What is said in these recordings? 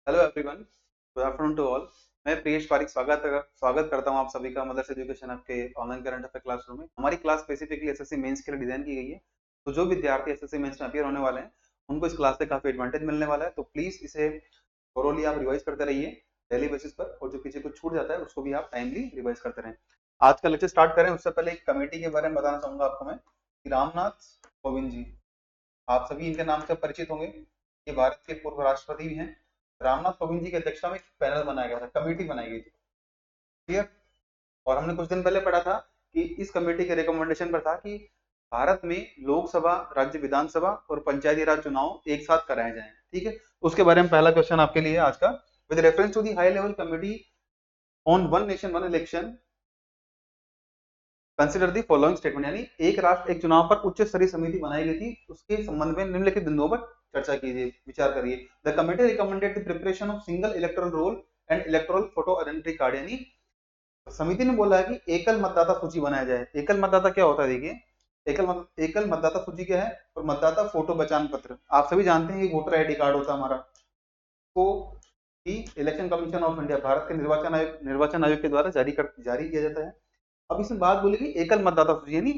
Hello everyone, good afternoon to all. मैं प्रियेश पारिक स्वागत करता हूं आप सभी का मदर्स एजुकेशन आपके ऑनलाइन करंट अफेयर क्लासरूम में। हमारी क्लास स्पेसिफिकली एसएससी मेंस के लिए डिजाइन की गई है। तो जो विद्यार्थी एसएससी मेंस में अपीयर होने वाले हैं उनको इस क्लास से काफी एडवांटेज मिलने वाला है। तो प्लीज इसे थोरोली आप रिवाइज करते रहिए डेली बेसिस पर, और जो पीछे कुछ छूट जाता है उसको भी आप टाइमली रिवाइज करते रहें। आज का लेक्चर स्टार्ट करें उससे पहले एक कमेटी के बारे में बताना चाहूंगा आपको मैं कि रामनाथ कोविंद जी, आप सभी इनके नाम से परिचित होंगे। ये भारत के पूर्व राष्ट्रपति भी हैं। रामनाथ कोविंद जी की अध्यक्षता में एक पैनल बनाया गया था, कमेटी बनाई गई थी। क्लियर। और हमने कुछ दिन पहले पढ़ा था कि इस कमेटी के रिकमेंडेशन पर था कि भारत में लोकसभा, राज्य विधानसभा और पंचायती राज चुनाव एक साथ कराए जाएं। ठीक है। उसके बारे में पहला क्वेश्चन आपके लिए आज का, with reference to the high level committee on one nation one election consider the following statement, यानी एक राष्ट्र एक चुनाव पर उच्च स्तरीय समिति बनाई गई थी, उसके संबंध में निम्नलिखित बिंदुओं पर चर्चा कीजिए, विचार करिए। The committee recommended the preparation of single electoral roll and electoral photo identity card, यानी समिति ने बोला है कि एकल मतदाता सूची बनाया जाए। एकल मतदाता क्या होता है, देखिए एकल मतदाता सूची क्या है, और मतदाता फोटो पहचान पत्र आप सभी जानते हैं कि वोटर आईडी कार्ड होता है हमारा, को भी election commission of India, Bharat के निर्वाचन आयोग के द्वारा जारी किया जाता है। अब इसमें बात बोलेगी एकल मतदाता सूची यानी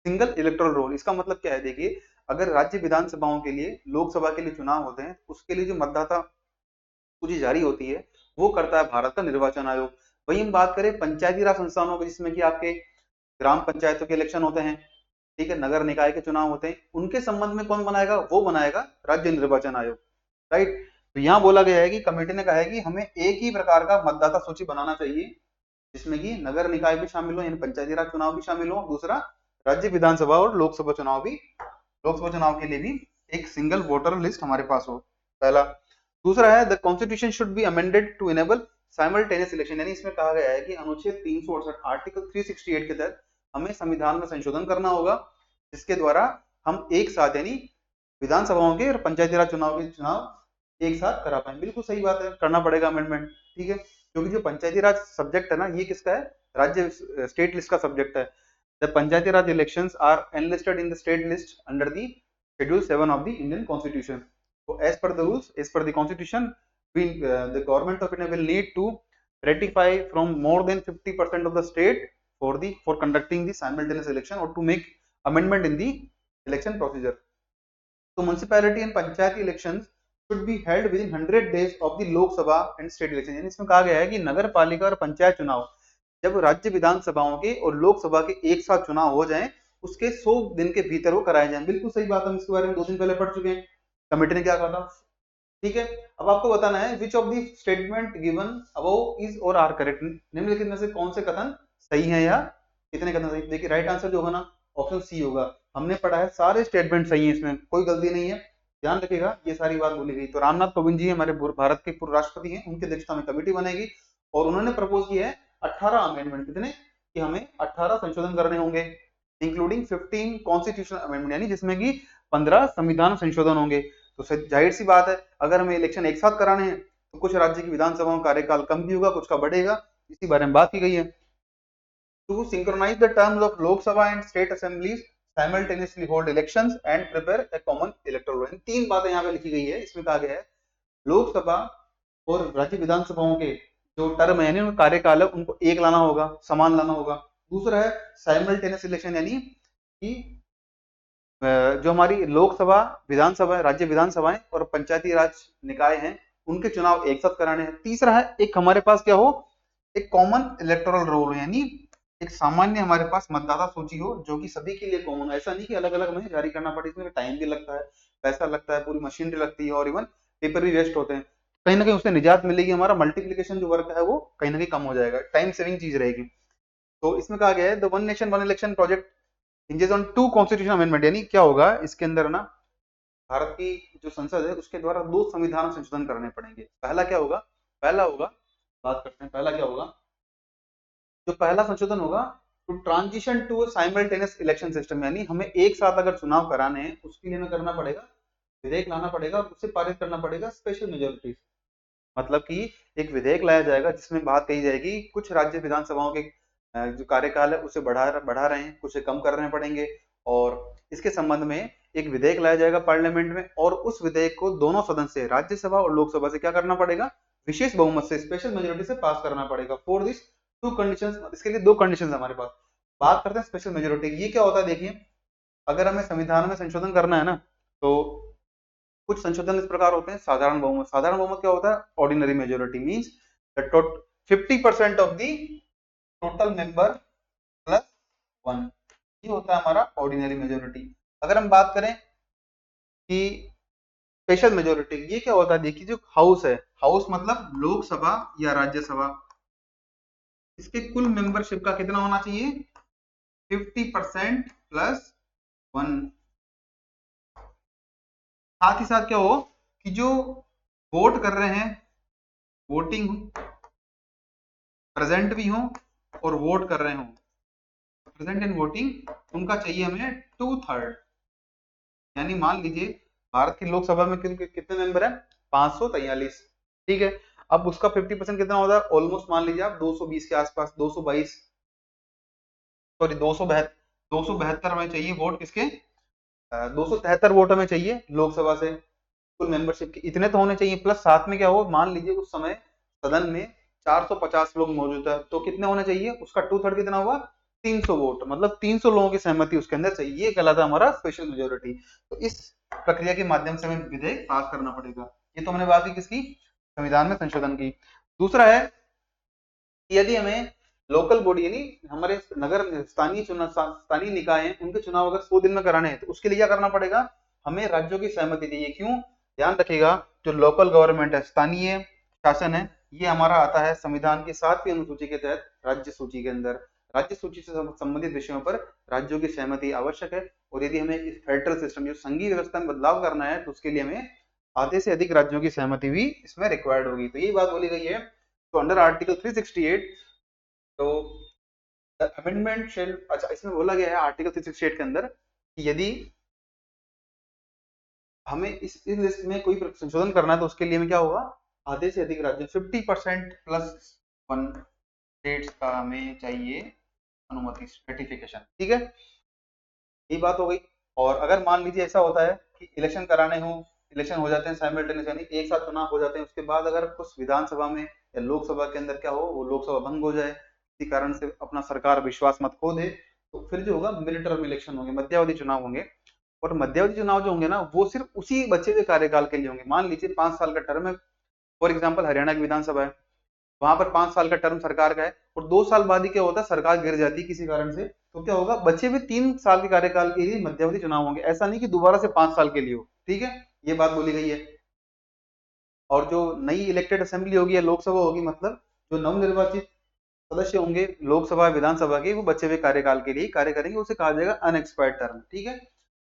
सिंगल इलेक्टोरल रोल। इसका मतलब क्या है, देखिए अगर राज्य विधानसभाओं के लिए, लोकसभा के लिए चुनाव होते हैं, उसके लिए जो मतदाता सूची जारी होती है वो करता है भारत का निर्वाचन आयोग। वही हम बात करें पंचायती राज संस्थानों की, जिसमें कि आपके ग्राम पंचायतों के इलेक्शन होते हैं, ठीक है, नगर निकाय के चुनाव होते हैं, उनके संबंध में कौन बनाएगा, वो बनाएगा राज्य निर्वाचन आयोग। राइट। तो यहाँ बोला गया है कि कमेटी ने कहा है कि हमें एक ही प्रकार का मतदाता सूची बनाना चाहिए, जिसमें कि नगर निकाय भी शामिल हो, यानी पंचायती राज चुनाव भी शामिल हो, दूसरा राज्य विधानसभा और लोकसभा चुनाव भी, लोकसभा चुनाव के लिए भी एक सिंगल वोटर लिस्ट हमारे पास हो, पहला। दूसरा है the constitution should be amended to enable simultaneous election, यानी इसमें कहा गया है कि अनुच्छेद 368 आर्टिकल 368 के तहत हमें संविधान में संशोधन करना होगा, जिसके द्वारा हम एक साथ, यानी विधानसभाओं के और पंचायती राज चुनाव के चुनाव एक साथ करा पाए। बिल्कुल सही बात है, करना पड़ेगा अमेंडमेंट। ठीक है, क्योंकि जो पंचायती राज सब्जेक्ट है ना, ये किसका है, राज्य स्टेट लिस्ट का सब्जेक्ट है। The Panchayati Raj elections are enlisted in the state list under the schedule 7 of the Indian constitution. तो as per the rules, as per the constitution, the government of India will need to ratify from more than 50% of the state for conducting the simultaneous election or to make amendment in the election procedure. So municipality and panchayati elections should be held within 100 days of the लोक सभा and state election, यानी इसमें कहा गया है कि नगर पालिका और पंचायत चुनाव जब राज्य विधानसभाओं के और लोकसभा के एक साथ चुनाव हो जाएं, उसके 100 दिन के भीतर वो कराए जाएं। बिल्कुल सही बात, हम इसके बारे में 2 दिन पहले पढ़ चुके हैं, कमेटी ने क्या कहा था। ठीक है। अब आपको बताना है विच of the statement given above is और आर करेक्ट, निम्नलिखित में से कौन से कथन सही है या कितने कथन सही। देखिए राइट आंसर जो होगा ना, ऑप्शन सी होगा। हमने पढ़ा है सारे स्टेटमेंट सही है, इसमें कोई गलती नहीं है, ध्यान रखिएगा, ये सारी बात बोली गई। तो रामनाथ कोविंद जी हमारे भारत के पूर्व राष्ट्रपति हैं, उनकी अध्यक्षता में कमेटी बनेगी और उन्होंने प्रपोज किया है 18 अमेंडमेंट, कितने, कि हमें 18 संशोधन करने होंगे, इंक्लूडिंग 15 कॉन्स्टिट्यूशनल अमेंडमेंट, यानी जिसमें कि 15 संविधान संशोधन होंगे। तो जाहिर सी बात है, अगर हमें इलेक्शन एक साथ कराने हैं तो कुछ राज्य की विधानसभाओं का कार्यकाल कम भी होगा, कुछ का बढ़ेगा, इसी बारे में बात की गई है। To synchronize the terms of Lok Sabha and state assemblies simultaneously hold elections and prepare a common electoral roll, तीन बातें यहाँ पे लिखी गई है। इसमें कहा गया है लोकसभा और राज्य विधानसभाओं के जो टर्म है, यानी उनका कार्यकाल है, उनको एक लाना होगा, समान लाना होगा। दूसरा है साइमल्टेनियस इलेक्शन, यानी कि जो हमारी लोकसभा, विधानसभा, राज्य विधानसभाएं और पंचायती राज निकाय हैं, उनके चुनाव एक साथ कराने हैं। तीसरा है एक हमारे पास क्या हो, एक कॉमन इलेक्टोरल रोल, यानी एक सामान्य हमारे पास मतदाता सूची हो जो कि सभी के लिए कॉमन, ऐसा नहीं कि अलग अलग हमें जारी करना पड़े, इसमें टाइम भी लगता है, पैसा लगता है, पूरी मशीनरी लगती है और इवन पेपर भी वेस्ट होते हैं। कहीं ना कहीं उससे निजात मिलेगी, हमारा मल्टीप्लीकेशन जो वर्क है वो कहीं ना कहीं कम हो जाएगा, टाइम सेविंग चीज रहेगी। तो इसमें कहा गया है the one nation one election project hinges on two constitutional amendment, यानी क्या होगा इसके अंदर ना, भारत की जो संसद है उसके द्वारा 2 संविधान संशोधन करने पड़ेंगे। पहला क्या होगा, पहला होगा, बात करते हैं पहला क्या होगा। जो पहला संशोधन होगा, to transition to simultaneous election system, यानी हमें एक साथ अगर चुनाव कराने हैं उसके लिए हमें करना पड़ेगा, विधेयक लाना पड़ेगा, उससे पारित करना पड़ेगा स्पेशल मेजोरिटी। मतलब कि एक विधेयक लाया जाएगा जिसमें बात कही जाएगी कुछ राज्य विधानसभाओं के जो कार्यकाल है उसे बढ़ा बढ़ा रहे हैं, कुछ कम करने पड़ेंगे, और इसके संबंध में एक विधेयक लाया जाएगा पार्लियामेंट में, और उस विधेयक को दोनों सदन से, राज्यसभा और लोकसभा से क्या करना पड़ेगा, विशेष बहुमत से, स्पेशल मेजोरिटी से पास करना पड़ेगा। फॉर दिस टू कंडीशंस, इसके लिए दो कंडीशंस हमारे पास। बात करते हैं स्पेशल मेजोरिटी। ये क्या होता है, देखिए अगर हमें संविधान में संशोधन करना है ना, तो कुछ संशोधन इस प्रकार होते हैं। साधारण बहुमत, साधारण बहुमत क्या होता है, ordinary majority means the 50% of the total member plus 1, ये होता है हमारा ऑर्डिनरी मेजोरिटी। अगर हम बात करें कि स्पेशल मेजोरिटी, ये क्या होता है, देखिए जो हाउस है, हाउस मतलब लोकसभा या राज्यसभा, इसके कुल मेंबरशिप का कितना होना चाहिए, 50% प्लस 1। साथ ही साथ क्या हो कि जो वोट कर रहे हैं, वोटिंग प्रेजेंट भी हो और वोट कर रहे हो, प्रेजेंट इन वोटिंग, उनका चाहिए हमें 2/3। यानी मान लीजिए भारत की लोकसभा में कितने मेंबर है, 543, ठीक है। अब उसका 50% कितना होता है, ऑलमोस्ट मान लीजिए आप 220 के आसपास, 222, सॉरी 272 में चाहिए वोट किसके, 273 वोट हमें चाहिए लोकसभा से कुल मेंबरशिप के, इतने तो होने चाहिए। प्लस साथ में क्या हो, मान लीजिए उस समय सदन में 450 लोग मौजूद है, तो कितने होने चाहिए, उसका 2/3 कितना हुआ, 300 वोट, मतलब 300 लोगों की सहमति उसके अंदर चाहिए। ये कहलाता है हमारा स्पेशल मेजोरिटी। तो इस प्रक्रिया के माध्यम से हमें विधेयक पास करना पड़ेगा। ये तो हमने बात की किसकी, संविधान में संशोधन की। दूसरा है यदि हमें लोकल बॉडी यानी हमारे नगर स्थानीय चुनाव, स्थानीय निकाय हैं, उनके चुनाव अगर 100 दिन में कराने हैं, तो उसके लिए क्या करना पड़ेगा, हमें राज्यों की सहमति चाहिए। क्यों, ध्यान रखिएगा, जो लोकल गवर्नमेंट है, स्थानीय शासन है, ये हमारा आता है संविधान की 7वीं अनुसूची के तहत राज्य सूची के अंदर। राज्य सूची से संबंधित विषयों पर राज्यों की सहमति आवश्यक है, और यदि हमें इस फेडरल सिस्टम, जो संघीय व्यवस्था में बदलाव करना है, तो उसके लिए हमें आधे से अधिक राज्यों की सहमति भी इसमें रिक्वायर्ड होगी। तो यही बात बोली गई है। तो अंडर आर्टिकल 368, तो अमेंडमेंट शेल, अच्छा इसमें बोला गया है आर्टिकल 368 के अंदर कि यदि हमें इस लिस्ट में कोई संशोधन करना है, तो उसके लिए हमें क्या होगा, आधे से अधिक राज्य, 50% प्लस 1 स्टेट्स का हमें चाहिए अनुमति, रेटिफिकेशन, ठीक है। ये बात हो गई। और अगर मान लीजिए ऐसा होता है कि इलेक्शन कराने हो, इलेक्शन हो जाते हैं साइमल्टेनियस, यानी एक साथ चुनाव हो जाते हैं, उसके बाद अगर कुछ विधानसभा में या लोकसभा के अंदर क्या हो, वो लोकसभा भंग हो जाए, किसी कारण से अपना सरकार विश्वास मत खो दे, तो फिर जो होगा मिड टर्म इलेक्शन होंगे, मध्यावधि चुनाव होंगे। और मध्यावधि चुनाव जो होंगे ना, वो सिर्फ उसी बचे हुए कार्यकाल के लिए होंगे। मान लीजिए 5 साल का टर्म है, फॉर एग्जाम्पल हरियाणा की विधानसभा है, वहां पर 5 साल का टर्म सरकार का है, और 2 साल बाद ही क्या होता है, सरकार गिर जाती है किसी कारण से, तो क्या होगा, बचे हुए 3 साल के कार्यकाल के लिए मध्यावधि चुनाव होंगे। ऐसा नहीं कि दोबारा से 5 साल के लिए हो, ठीक है, ये बात बोली गई है। और जो नई इलेक्टेड असेंबली होगी या लोकसभा होगी, मतलब जो नवनिर्वाचित सदस्य होंगे लोकसभा विधानसभा के, वो बचे हुए कार्यकाल के लिए कार्य करेंगे, उसे कहा जाएगा अनएक्सपायर्ड टर्म, ठीक है।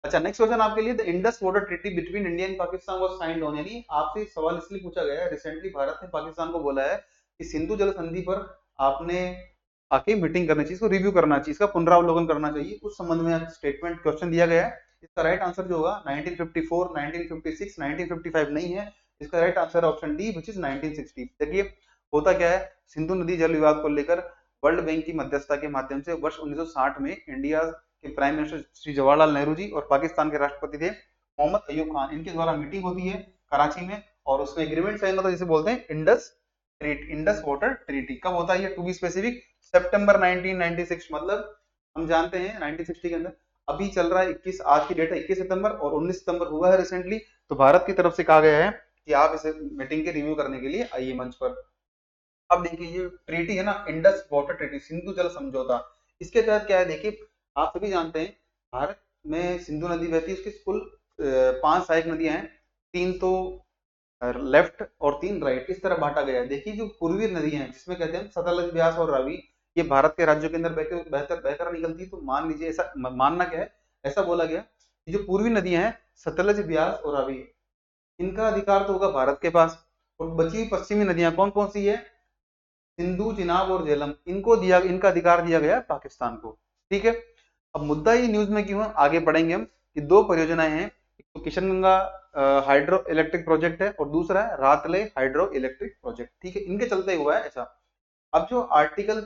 अच्छा, नेक्स्ट क्वेश्चन आपके लिए, the Indus water treaty between India and Pakistan was signed on, यानी आपसे सवाल इसलिए पूछा गया है, रिसेंटली भारत ने पाकिस्तान को बोला है कि सिंधु जल संधि पर आपने आके मीटिंग करनी चाहिए, इसको रिव्यू करना चाहिए, इसका पुनरावलोकन करना चाहिए। उस संबंध में स्टेटमेंट क्वेश्चन दिया गया है। इसका राइट आंसर जो होगा 1954, 1956, 1955 नहीं है, इसका right answer option D which is 1960। देखिए होता क्या है, सिंधु नदी जल विवाद को लेकर वर्ल्ड बैंक की मध्यस्थता के माध्यम से वर्ष 1960 में इंडिया के प्राइम मिनिस्टर श्री जवाहरलाल नेहरू जी और पाकिस्तान के राष्ट्रपति थे मोहम्मद अयूब खान, इनके द्वारा मीटिंग होती है कराची में, और उसमें एग्रीमेंट साइन होता है जिसे बोलते हैं इंडस वाटर ट्रीटी। कब होता है ये, टू बी स्पेसिफिक सितंबर 1996, मतलब हम जानते हैं 1960 के अंदर। अभी चल रहा है 21, आज की डेट है 21 सितंबर, और 19 सितंबर हुआ है रिसेंटली। तो भारत की तरफ से कहा गया है कि आप इसे मीटिंग के रिव्यू करने के लिए आइए मंच पर। अब देखिए ये ट्रीटी है ना, इंडस वाटर ट्रीटी, सिंधु जल समझौता, इसके तहत क्या है, देखिए आप सभी जानते हैं भारत में सिंधु नदी बहती है, उसकी कुल 5 सहायक नदियां हैं, 3 तो लेफ्ट और 3 राइट, इस तरह बांटा गया है। देखिए जो पूर्वी नदियां हैं, जिसमें कहते हैं सतलज, ब्यास और रावी, ये भारत के राज्यों के अंदर बहकर निकलती है। तो मान लीजिए ऐसा मानना क्या है, ऐसा बोला गया कि जो पूर्वी नदियां हैं सतलज, ब्यास और रावी, इनका अधिकार तो होगा भारत के पास, और बची हुई पश्चिमी नदियां कौन कौन सी है, सिंधु, चिनाब और झेलम, इनका अधिकार दिया गया पाकिस्तान को, ठीक है। अब मुद्दा ये न्यूज में क्यों है, आगे बढ़ेंगे हम, कि 2 परियोजनाएं हैं, एक तो किशनगंगा हाइड्रो इलेक्ट्रिक प्रोजेक्ट है, और दूसरा है रातले हाइड्रो इलेक्ट्रिक प्रोजेक्ट, ठीक है, इनके चलते हुआ है ऐसा। अब जो आर्टिकल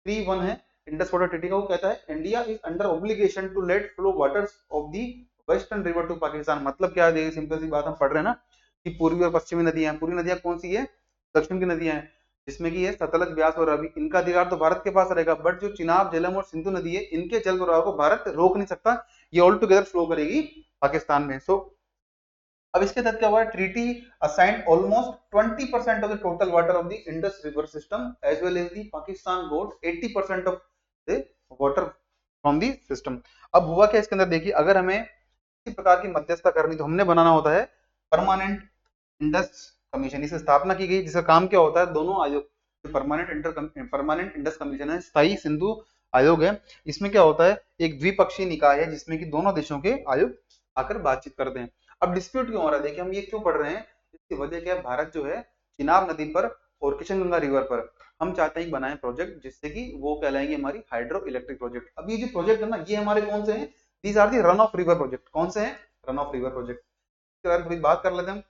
3(1) है इंडस वाटर ट्रीटी का, वो कहता है India is under obligation to let flow waters of the western river to Pakistan. मतलब क्या है, सिंपल सी बात हम पढ़ रहे हैं ना कि पूर्वी और पश्चिमी नदियां, पूर्वी नदियां कौन सी है, दक्षिण की नदियां हैं, जिसमें कि ये सतलज, ब्यास और रावी, इनका अधिकार तो भारत के पास रहेगा, बट जो चिनाब, झेलम और सिंधु नदी है, इनके जल प्रवाह को भारत रोक नहीं सकता, ये ऑल टुगेदर फ्लो करेगी पाकिस्तान में। सो अब इसके तहत क्या हुआ, treaty assigned almost 20% of the total water of the Indus river system as well as the Pakistan got 80% of the water from the system. अब हुआ क्या इसके अंदर देखिए, अगर हमें किसी प्रकार की मध्यस्थता करनी तो हमने बनाना होता है परमानेंट इंडस कमीशन। इसकी स्थापना की गई, जिसका काम क्या होता है, दोनों आयोग, परमानेंट इंडस कमीशन है, स्थायी सिंधु आयोग है, इसमें क्या होता है, एक द्विपक्षीय निकाय है जिसमें कि दोनों देशों के आयोग आकर बातचीत करते हैं। अब डिस्प्यूट क्यों हो रहा है, देखिए हम ये क्यों पढ़ रहे हैं, इसकी वजह क्या है, भारत जो है चिनाब नदी पर और किशनगंगा रिवर पर हम चाहते हैं बनाए प्रोजेक्ट जिससे कि वो कहलाएंगे हमारी हाइड्रो इलेक्ट्रिक प्रोजेक्ट। अब ये जो प्रोजेक्ट है ना, ये हमारे कौन से हैं, these are the run of river project. कौन से हैं, रन ऑफ रिवर प्रोजेक्ट। इसके बारे में थोड़ी बात कर लेते हैं हम।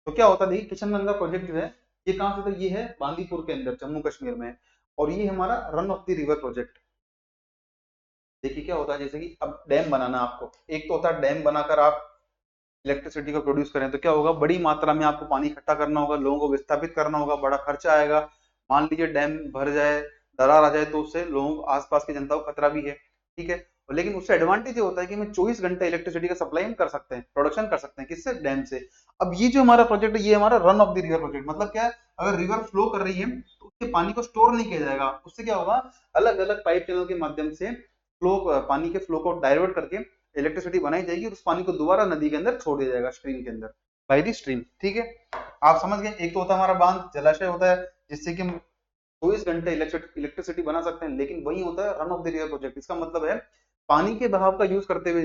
तो क्या होता है, देखिए किशनगंगा प्रोजेक्ट जो है ये कहां से था, ये है बांदीपुर के अंदर, जम्मू कश्मीर में, और ये हमारा run of the river project. देखिए क्या होता है, जैसे कि अब डैम बनाना आपको, एक तो होता है डैम बनाकर आप इलेक्ट्रिसिटी को प्रोड्यूस करें, तो क्या होगा, बड़ी मात्रा में आपको पानी इकट्ठा करना होगा, लोगों को विस्थापित करना होगा, बड़ा खर्चा आएगा। मान लीजिए डैम भर जाए, दरार आ जाए, तो उससे लोगों को, आसपास की जनता को खतरा भी है, ठीक है। लेकिन उससे एडवांटेज ये होता है कि हमें 24 घंटे इलेक्ट्रिसिटी का सप्लाई हम कर सकते हैं, प्रोडक्शन कर सकते हैं, किससे, डैम से। अब ये जो हमारा प्रोजेक्ट है, ये हमारा run of the river project, मतलब क्या है, अगर रिवर फ्लो कर रही है तो उसके पानी को स्टोर नहीं किया जाएगा, उससे क्या होगा, अलग अलग पाइप चैनल के माध्यम से फ्लो, पानी के फ्लो को डाइवर्ट करके इलेक्ट्रिसिटी बनाई जाएगी और उस पानी को दोबारा नदी के अंदर छोड़ दिया जाएगा, स्ट्रीम के अंदर, बाय द स्ट्रीम, ठीक है। आप समझ गए, एक तो होता है हमारा बांध, जलाशय होता है जिससे कि हम 24 घंटे इलेक्ट्रिसिटी बना सकते हैं, लेकिन वही होता है run of the river project. इसका मतलब है पानी के बहाव का यूज करते हुए,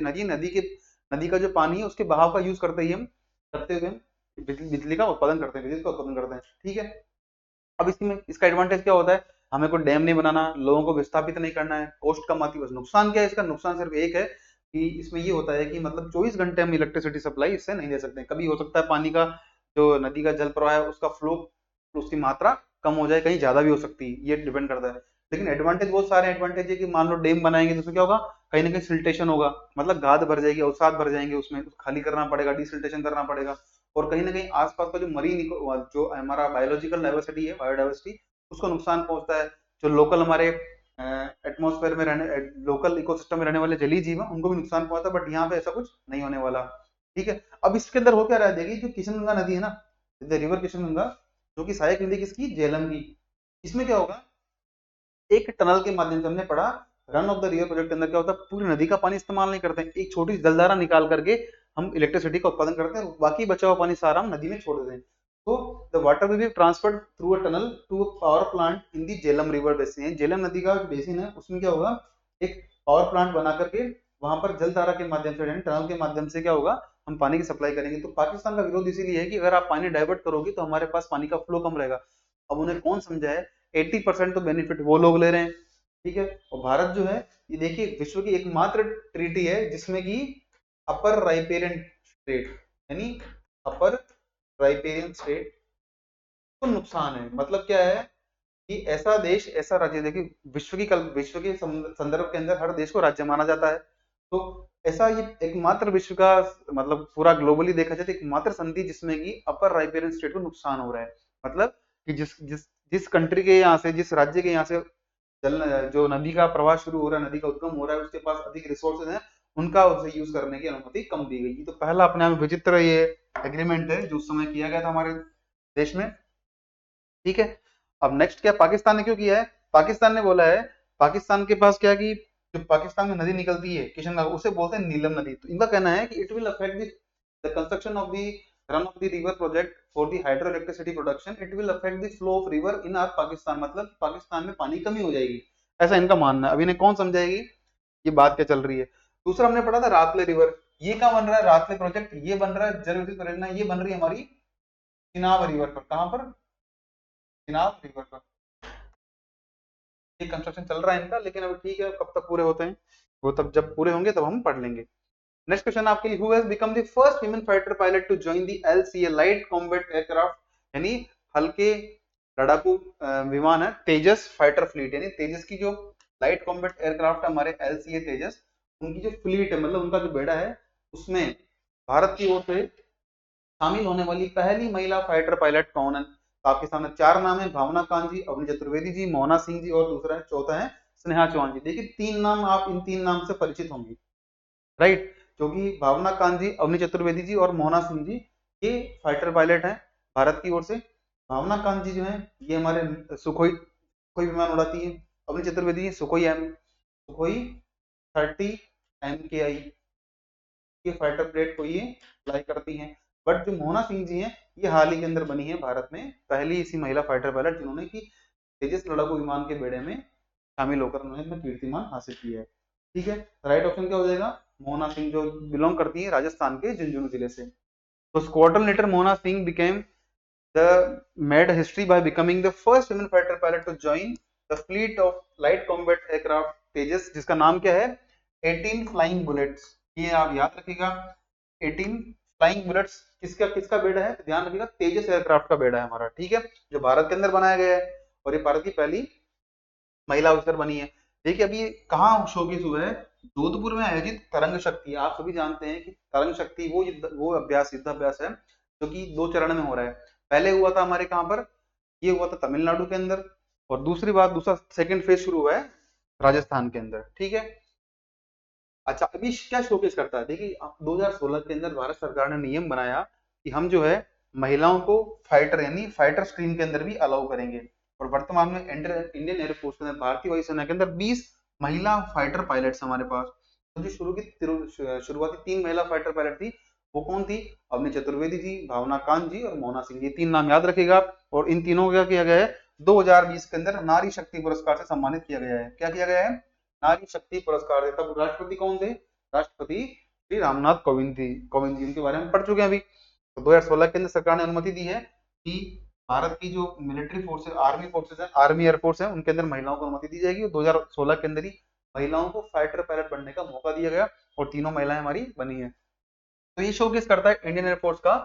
नदी का जो पानी है उसके बहाव का यूज करते हुए बिजली का उत्पादन करते हैं, विद्युत का उत्पादन करते हैं, ठीक है। अब इसमें इसका एडवांटेज क्या होता है, हमें कोई डैम नहीं बनाना, लोगों को विस्थापित नहीं करना है, कॉस्ट कम आती है। बस नुकसान क्या है इसका, नुकसान सिर्फ एक है कि इसमें ये होता है कि मतलब 24 घंटे हम इलेक्ट्रिसिटी सप्लाई इससे नहीं दे सकते। कभी हो सकता है पानी का, जो नदी का जल प्रवाह है उसका फ्लो, उसकी मात्रा कम हो जाए, कहीं ज्यादा भी हो सकती है, ये डिपेंड करता है। लेकिन एडवांटेज बहुत सारे एडवांटेज है कि मान लो डैम बनाएंगे तो उसमें क्या होगा, कहीं ना कहीं सिल्टेशन होगा, मतलब गाद भर जाएगी, अवसाद भर जाएंगे, उसमें खाली करना पड़ेगा, डिसिल्टेशन करना पड़ेगा। और कहीं ना कहीं आसपास का जो मरीन, जो हमारा बायोलॉजिकल डाइवर्सिटी है, बायोडाइवर्सिटी, उसको नुकसान पहुंचता है। जो लोकल हमारे एटमॉस्फेयर में रहने, लोकल इकोसिस्टम में रहने वाले जलीय जीव हैं, उनको भी नुकसान पहुंचता है, बट यहाँ पे ऐसा कुछ नहीं होने वाला, ठीक है। अब इसके अंदर हो क्या रहा है, देखिए जो किशनगंगा नदी है ना, रिवर किशनगंगा, जो कि सहायक नदी किसकी, झेलम की, इसमें क्या होगा, एक टनल के माध्यम से, हमने पढ़ा run of the river project के अंदर क्या होता है, पूरी नदी का पानी इस्तेमाल नहीं करते हैं, एक छोटी सी जलधारा निकाल करके हम इलेक्ट्रिसिटी का उत्पादन करते हैं, बाकी बचा हुआ पानी सारा हम नदी में छोड़ देते हैं। तो the water will be transferred through a tunnel to a power plant in the Jhelum river basin. Jhelum नदी का बेसिन है, उसमें क्या होगा, एक पावर प्लांट बना करके वहां पर जलधारा के माध्यम से, टनल के माध्यम से क्या होगा, हम पानी की सप्लाई करेंगे। तो पाकिस्तान का विरोध इसीलिए है कि अगर आप पानी डाइवर्ट करोगे तो हमारे पास पानी का फ्लो कम रहेगा। अब उन्हें कौन समझाए, 80% तो बेनिफिट वो लोग ले रहे हैं, ठीक है। और भारत जो है, ये देखिए विश्व की एकमात्र ट्रीटी है जिसमें कि अपर राइपेरियन स्टेट, यानी अपर राइपेरियन स्टेट को नुकसान है। मतलब क्या है कि ऐसा देश, ऐसा राज्य, देखिए विश्व के संदर्भ के अंदर हर देश को राज्य माना जाता है, तो ऐसा ये एकमात्र विश्व का, मतलब पूरा ग्लोबली देखा जाए तो एकमात्र संधि जिसमें कि अपर राइपेरियन स्टेट को नुकसान हो रहा है। मतलब कि जिस जिस जिस कंट्री के यहाँ से, जिस राज्य के यहाँ से जल, जो नदी का प्रवाह शुरू हो रहा है, नदी का उद्गम हो रहा है, उसके पास अधिक रिसोर्सेज हैं, उनका उसे यूज करने की अनुमति कम दी गई। तो पहला अपने आप विचित्र ये एग्रीमेंट है जो उस समय किया गया था हमारे देश में, ठीक है। अब नेक्स्ट क्या पाकिस्तान ने क्यों किया है, पाकिस्तान ने बोला है, पाकिस्तान के पास क्या कि जो पाकिस्तान में नदी निकलती है किशनगंगा, उसे बोलते हैं नीलम नदी। तो इनका कहना है कि it will affect the construction of the run of the river project for the hydro electricity production, it will affect the flow of river in our Pakistan. मतलब पाकिस्तान में पानी कमी हो जाएगी, ऐसा इनका मानना है। अब इन्हें कौन समझाएगी ये बात क्या चल रही है। दूसरा हमने पढ़ा था रातले रिवर, ये कहाँ बन रहा है, रातले प्रोजेक्ट ये बन रहा है, जल विद्युत परियोजना ये बन रही है हमारी चिनाब रिवर पर। कहां पर, चिनाब रिवर पर, ये कंस्ट्रक्शन चल रहा है इनका, लेकिन अभी ठीक है, कब तक पूरे होते हैं वो तब, जब पूरे होंगे तब हम पढ़ लेंगे। नेक्स्ट क्वेश्चन आपके लिए, who has become the first human fighter pilot to join the LCA light combat aircraft, यानी हल्के लड़ाकू विमान है, तेजस फाइटर फ्लीट, यानी तेजस की जो लाइट कॉम्बैट एयरक्राफ्ट है हमारे एलसीए तेजस, उनकी जो फ्लीट है, मतलब उनका जो बेड़ा है, उसमें भारत की ओर से शामिल होने वाली पहली महिला फाइटर पायलट कौन है? तो आपके सामने 4 नाम है, भावना कांत जी, अवनी चतुर्वेदी जी, मोहना सिंह जी और दूसरा है, चौथा है स्नेहा चौहान जी। देखिए 3 नाम, आप इन 3 नाम से परिचित होंगे, राइट? क्योंकि भावना कांत जी, अवनी चतुर्वेदी जी और मोहना सिंह जी ये फाइटर पायलट हैं भारत की ओर से। भावना कांत जी जो है ये हमारे सुखोई कोई विमान उड़ाती है। अवनी चतुर्वेदी जी सुखोई 30 MKI ये फाइटर प्लेट को ये फ्लाई करती हैं। बट जो मोहना सिंह जी हैं ये हाल ही के अंदर बनी है भारत में पहली ऐसी महिला फाइटर पायलट जिन्होंने कि तेजस लड़ाकू विमान के बेड़े में शामिल होकर उन्होंने अपना कीर्तिमान हासिल किया है। ठीक है, राइट ऑप्शन क्या हो जाएगा? मोहना सिंह, जो बिलोंग करती है राजस्थान के झुंझुनू जिले से। तो squadron leader Mohana Singh became the made history by becoming the first women fighter pilot to join the fleet of light combat aircraft Tejas, जिसका नाम क्या है? 18 फ्लाइंग बुलेट्स। ये आप याद रखिएगा, 18 फ्लाइंग बुलेट्स किसका किसका बेड़ा है? ध्यान रखिएगा, तेजस एयरक्राफ्ट का बेड़ा है हमारा। ठीक है, जो भारत के अंदर बनाया गया है और ये भारत की पहली महिला ऑफिसर बनी है। देखिए अभी कहाँ शोकेस हुआ है? जोधपुर में आयोजित तरंग शक्ति। आप सभी जानते हैं कि तरंग शक्ति वो अभ्यास युद्धाभ्यास है जो कि 2 चरण में हो रहा है। पहले हुआ था हमारे कहाँ पर? ये हुआ था तमिलनाडु के अंदर, और दूसरा सेकंड फेज शुरू हुआ है राजस्थान के अंदर। ठीक है, अच्छा अभी क्या शोकेस करता है? देखिए 2016 के अंदर भारत सरकार ने नियम बनाया कि हम जो है महिलाओं को फाइटर यानी फाइटर स्ट्रीम के अंदर भी अलाउ करेंगे। और वर्तमान में इंडियन एयरफोर्स के अंदर, भारतीय वायुसेना के अंदर 20 महिला फाइटर पायलट्स हमारे पास। तो जो शुरुआती 3 महिला फाइटर पायलट थी वो कौन थी? अवनी चतुर्वेदी जी, भावना कांत जी और मोहना सिंह जी। 3 नाम याद रखिएगा। और इन तीनों को क्या किया गया है? 2020 के अंदर नारी शक्ति पुरस्कार से सम्मानित किया गया है। क्या किया गया है? नारी शक्ति पुरस्कार देता। राष्ट्रपति कौन थे? राष्ट्रपति श्री रामनाथ कोविंद जी, उनके बारे में पढ़ चुके हैं अभी। तो 2016 के अंदर सरकार ने अनुमति दी है कि भारत की जो मिलिट्री फोर्सेस, आर्मी फोर्सेस है, आर्मी एयरफोर्स है, उनके अंदर महिलाओं को अनुमति दी जाएगी। और 2016 के अंदर ही महिलाओं को फाइटर पायलट बनने का मौका दिया गया और तीनों महिलाएं हमारी बनी है। तो ये शोकेस करता है इंडियन एयरफोर्स का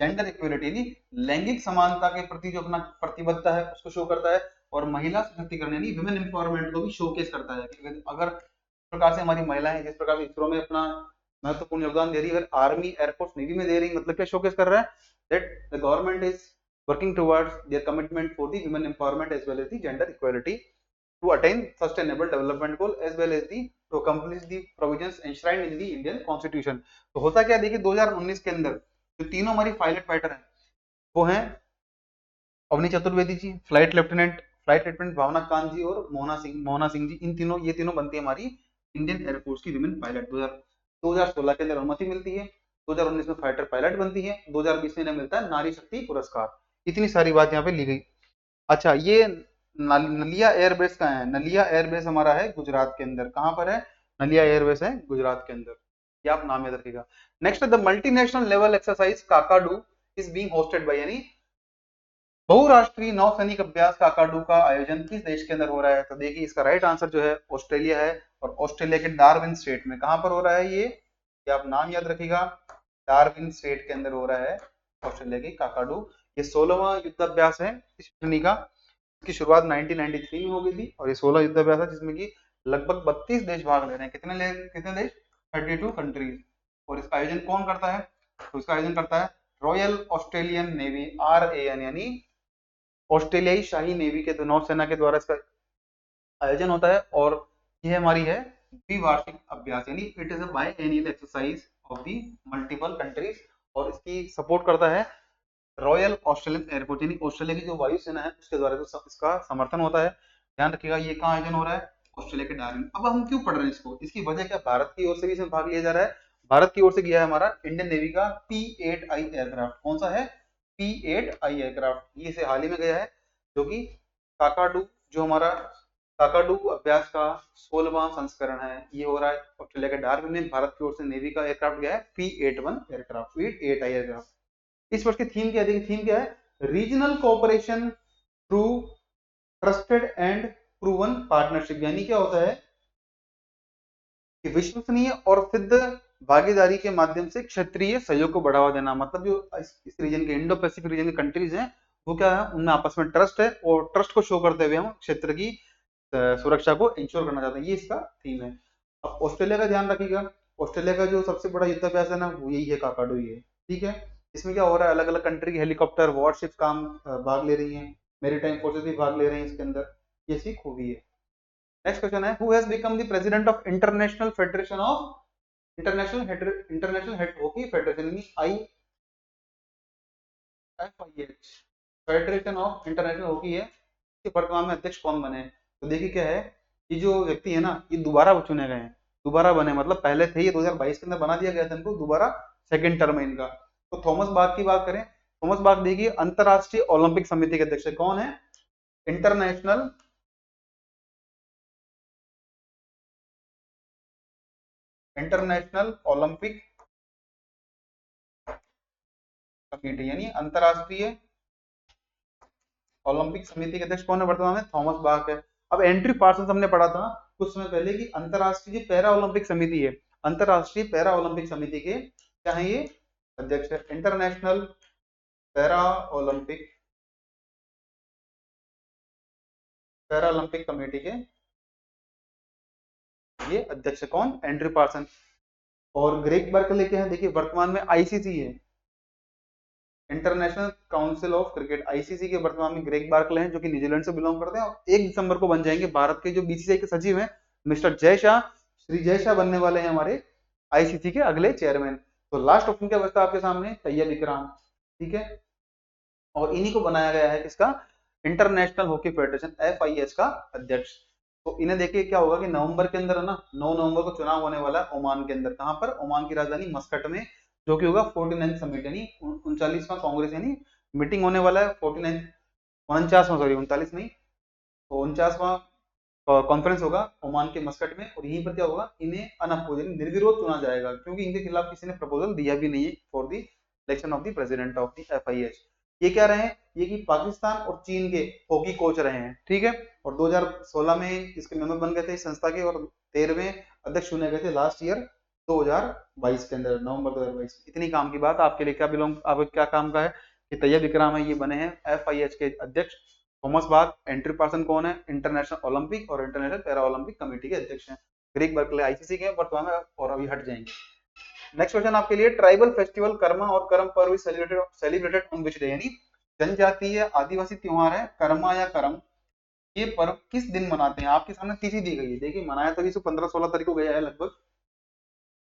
जेंडर इक्वलिटी यानी लैंगिक समानता के प्रति जो अपना प्रतिबद्धता है उसको शो करता है। और महिला सशक्तिकरण यानी वुमेन एम्पावरमेंट को भी शोकेस करता है कि अगर प्रकार से हमारी महिलाएं जिस प्रकार से इसरो में अपना महत्वपूर्ण योगदान दे रही है, अगर आर्मी एयरफोर्स नेवी में दे रही, मतलब क्या शोकेस कर रहा है? That the government is working towards their commitment for the women empowerment as well as the gender equality to attain sustainable development goal as well as the to accomplish the provisions enshrined in the Indian Constitution। तो होता क्या? देखिए 2019 के अंदर जो तीनों हमारी pilot fighter हैं वो हैं अवनी चतुर्वेदी जी फ्लाइट लेफ्टिनेंट भावना कांत जी और मोहना सिंह जी। ये तीनों बनती है हमारी इंडियन एयरफोर्स की विमेन पायलट। 2016 के अंदर अनुमति मिलती है, 2019 में फाइटर पायलट बनती है, 2020 में इन्हें मिलता है नारी शक्ति पुरस्कार। इतनी सारी बात यहाँ पे ली गई। अच्छा ये नलिया एयरबेस कहाँ है? नलिया एयरबेस हमारा है गुजरात के अंदर। कहाँ पर है? नलिया एयरबेस है गुजरात के अंदर। ये आप नाम याद रखिएगा। Next the multinational level exercise Kakadu is being hosted by यानी बहुराष्ट्रीय नौसैनिक अभ्यास काकाडू का आयोजन किस देश के अंदर हो रहा है? तो देखिए इसका राइट आंसर जो है ऑस्ट्रेलिया है। और ऑस्ट्रेलिया के डार्विन स्टेट में। कहां पर हो रहा है ये आप नाम याद रखिएगा। डार्विन स्टेट के अंदर हो रहा है ऑस्ट्रेलिया की काकाडू। ये 16वां युद्धाभ्यास है इस श्रेणी का। इसकी शुरुआत 1993 में हो गई थी और ये 16 युद्धाभ्यास है जिसमें कि लगभग 32 देश भाग ले रहे हैं। कितने देश? 32 कंट्रीज। और इसका आयोजन कौन करता है? तो इसका आयोजन करता है रॉयल ऑस्ट्रेलियन नेवी RAN यानी ऑस्ट्रेलियाई शाही नेवी के नौसेना के द्वारा इसका आयोजन होता है। और यह हमारी है द्विवार्षिक अभ्यास यानी it is a biennial exercise of the multiple countries. और इसकी सपोर्ट करता है रॉयल ऑस्ट्रेलियन एयरफोर्स यानी ऑस्ट्रेलिया की जो वायुसेना है उसके द्वारा तो इसका समर्थन होता है। ध्यान रखिएगा ये कहाँ आयोजन हो रहा है? ऑस्ट्रेलिया के डार्विन। अब हम क्यों पढ़ रहे हैं इसको? इसकी वजह क्या? भारत की ओर से भी इसमें भाग लिया जा रहा है। भारत की ओर से गया है हमारा इंडियन नेवी का P8I एयरक्राफ्ट। कौन सा है? P8I aircraft. ये इसे हाल ही में गया है जो कि काकाडू जो हमारा काकाडू अभ्यास का 16वां संस्करण है ये हो रहा है ऑस्ट्रेलिया के डार्विन में। भारत की ओर से नेवी का एयरक्राफ्ट गया है P8I एयरक्राफ्ट। इस वर्ष की थीम क्या है? देखिए थीम क्या है? Regional cooperation through trusted and proven partnership. यानी क्या होता है कि विश्वसनीय और सिद्ध भागीदारी के माध्यम से क्षेत्रीय सहयोग को बढ़ावा देना। मतलब जो इस रीजन के इंडो पैसिफिक रीजन के कंट्रीज हैं वो क्या है? उनमें आपस में ट्रस्ट है और ट्रस्ट को शो करते हुए हम क्षेत्र की सुरक्षा को इंश्योर करना चाहते हैं। ये इसका थीम है। अब ऑस्ट्रेलिया का ध्यान रखिएगा। ऑस्ट्रेलिया का जो सबसे बड़ा युद्धाभ्यास है ना वो यही है, काकाडो ही है। ठीक है, इसमें क्या हो रहा है, अलग अलग कंट्री की हेलीकॉप्टर वॉरशिप भाग ले रही हैं, मेरीटाइम फोर्सेस भी भाग ले रहे हैं इसके अंदर, ये इसकी खूबी है। नेक्स्ट क्वेश्चन है, who has become the president of international federation of international head hockey federation, I FIH, federation of international hockey है, इसके वर्तमान में अध्यक्ष कौन बने हैं? तो देखिए क्या है, ये जो व्यक्ति है ना ये दोबारा चुने गए हैं, दोबारा बने, मतलब पहले थे ये 2022 के अंदर बना दिया गया था इनको, दोबारा सेकंड टर्म है इनका। तो थॉमस बाग की बात करें, थॉमस बाग देखिए अंतरराष्ट्रीय ओलंपिक समिति के अध्यक्ष कौन है? इंटरनेशनल इंटरनेशनल ओलंपिक कमेटी यानी अंतरराष्ट्रीय ओलंपिक समिति के अध्यक्ष कौन है वर्तमान में? थॉमस बाक है। अब एंट्री पार्सन्स हमने पढ़ा था कुछ समय पहले कि अंतरराष्ट्रीय पैरा ओलंपिक समिति है, अंतरराष्ट्रीय पैरा ओलंपिक समिति के क्या है ये? अध्यक्ष है। इंटरनेशनल पैरा ओलंपिक कमेटी के ये अध्यक्ष कौन? Andrew Parson. और ग्रेग बर्कले क्या है? देखिए वर्तमान में आईसीसी है, international council of cricket, ICC के वर्तमान में ग्रेग बार्कले हैं जो कि न्यूजीलैंड से बिलोंग करते हैं और 1 दिसंबर को बन जाएंगे भारत के जो बीसीसीआई के सचिव हैं मिस्टर जय शाह, श्री जय शाह बनने वाले हैं हमारे आईसीसी के अगले चेयरमैन। तो लास्ट ऑप्शन क्या बचता है आपके सामने? तैयब इकराम। ठीक है, और इन्हीं को बनाया गया है किसका? इंटरनेशनल हॉकी फेडरेशन FIH का अध्यक्ष। तो इन्हें देखिए क्या होगा कि नवंबर के अंदर है ना, 9 नवंबर को चुनाव होने वाला है ओमान के अंदर। कहां पर? ओमान की राजधानी मस्कट में, जो कि होगा 49 समिट यानी 39वां कांग्रेस यानी मीटिंग होने वाला है 49 49वां, सॉरी 39 नहीं, तो 49वां कॉन्फ्रेंस होगा ओमान के मस्कट में। और यहीं पर क्या होगा, इन्हें अनअपोज यानी निर्विरोध चुना जाएगा, क्योंकि इनके खिलाफ किसी ने प्रपोजल दिया भी नहीं है for the election of the president of the FIH। ये क्या रहे हैं? ये कि पाकिस्तान और चीन के हॉकी कोच रहे हैं। ठीक है, और 2016 में इसके मेंबर बन गए थे इस संस्था के, और 13वें अध्यक्ष चुने गए थे लास्ट ईयर 2022 के अंदर, नवंबर 2022। इतनी काम की बात आपके लिए, क्या बिलोंग आपको क्या काम का है कि तैयब इकराम है, ये बने हैं FIH के अध्यक्ष। थॉमस बाग एंट्री पर्सन कौन है? इंटरनेशनल ओलंपिक और इंटरनेशनल पैरा ओलंपिक कमेटी के अध्यक्ष हैं। ग्रेग बर्कले आईसीसी के वर्तमान में, और अभी हट जाएंगे। नेक्स्ट क्वेश्चन आपके लिए, ट्राइबल फेस्टिवल कर्मा और करम पर्व सेलिब्रेटेड ऑन विच डे, यानी जनजातीय आदिवासी त्योहार है कर्मा या करम, ये पर्व किस दिन मनाते हैं? आपके सामने तिथि दी गई है, देखिए मनाया तो 15-16 तारीख को गया है लगभग।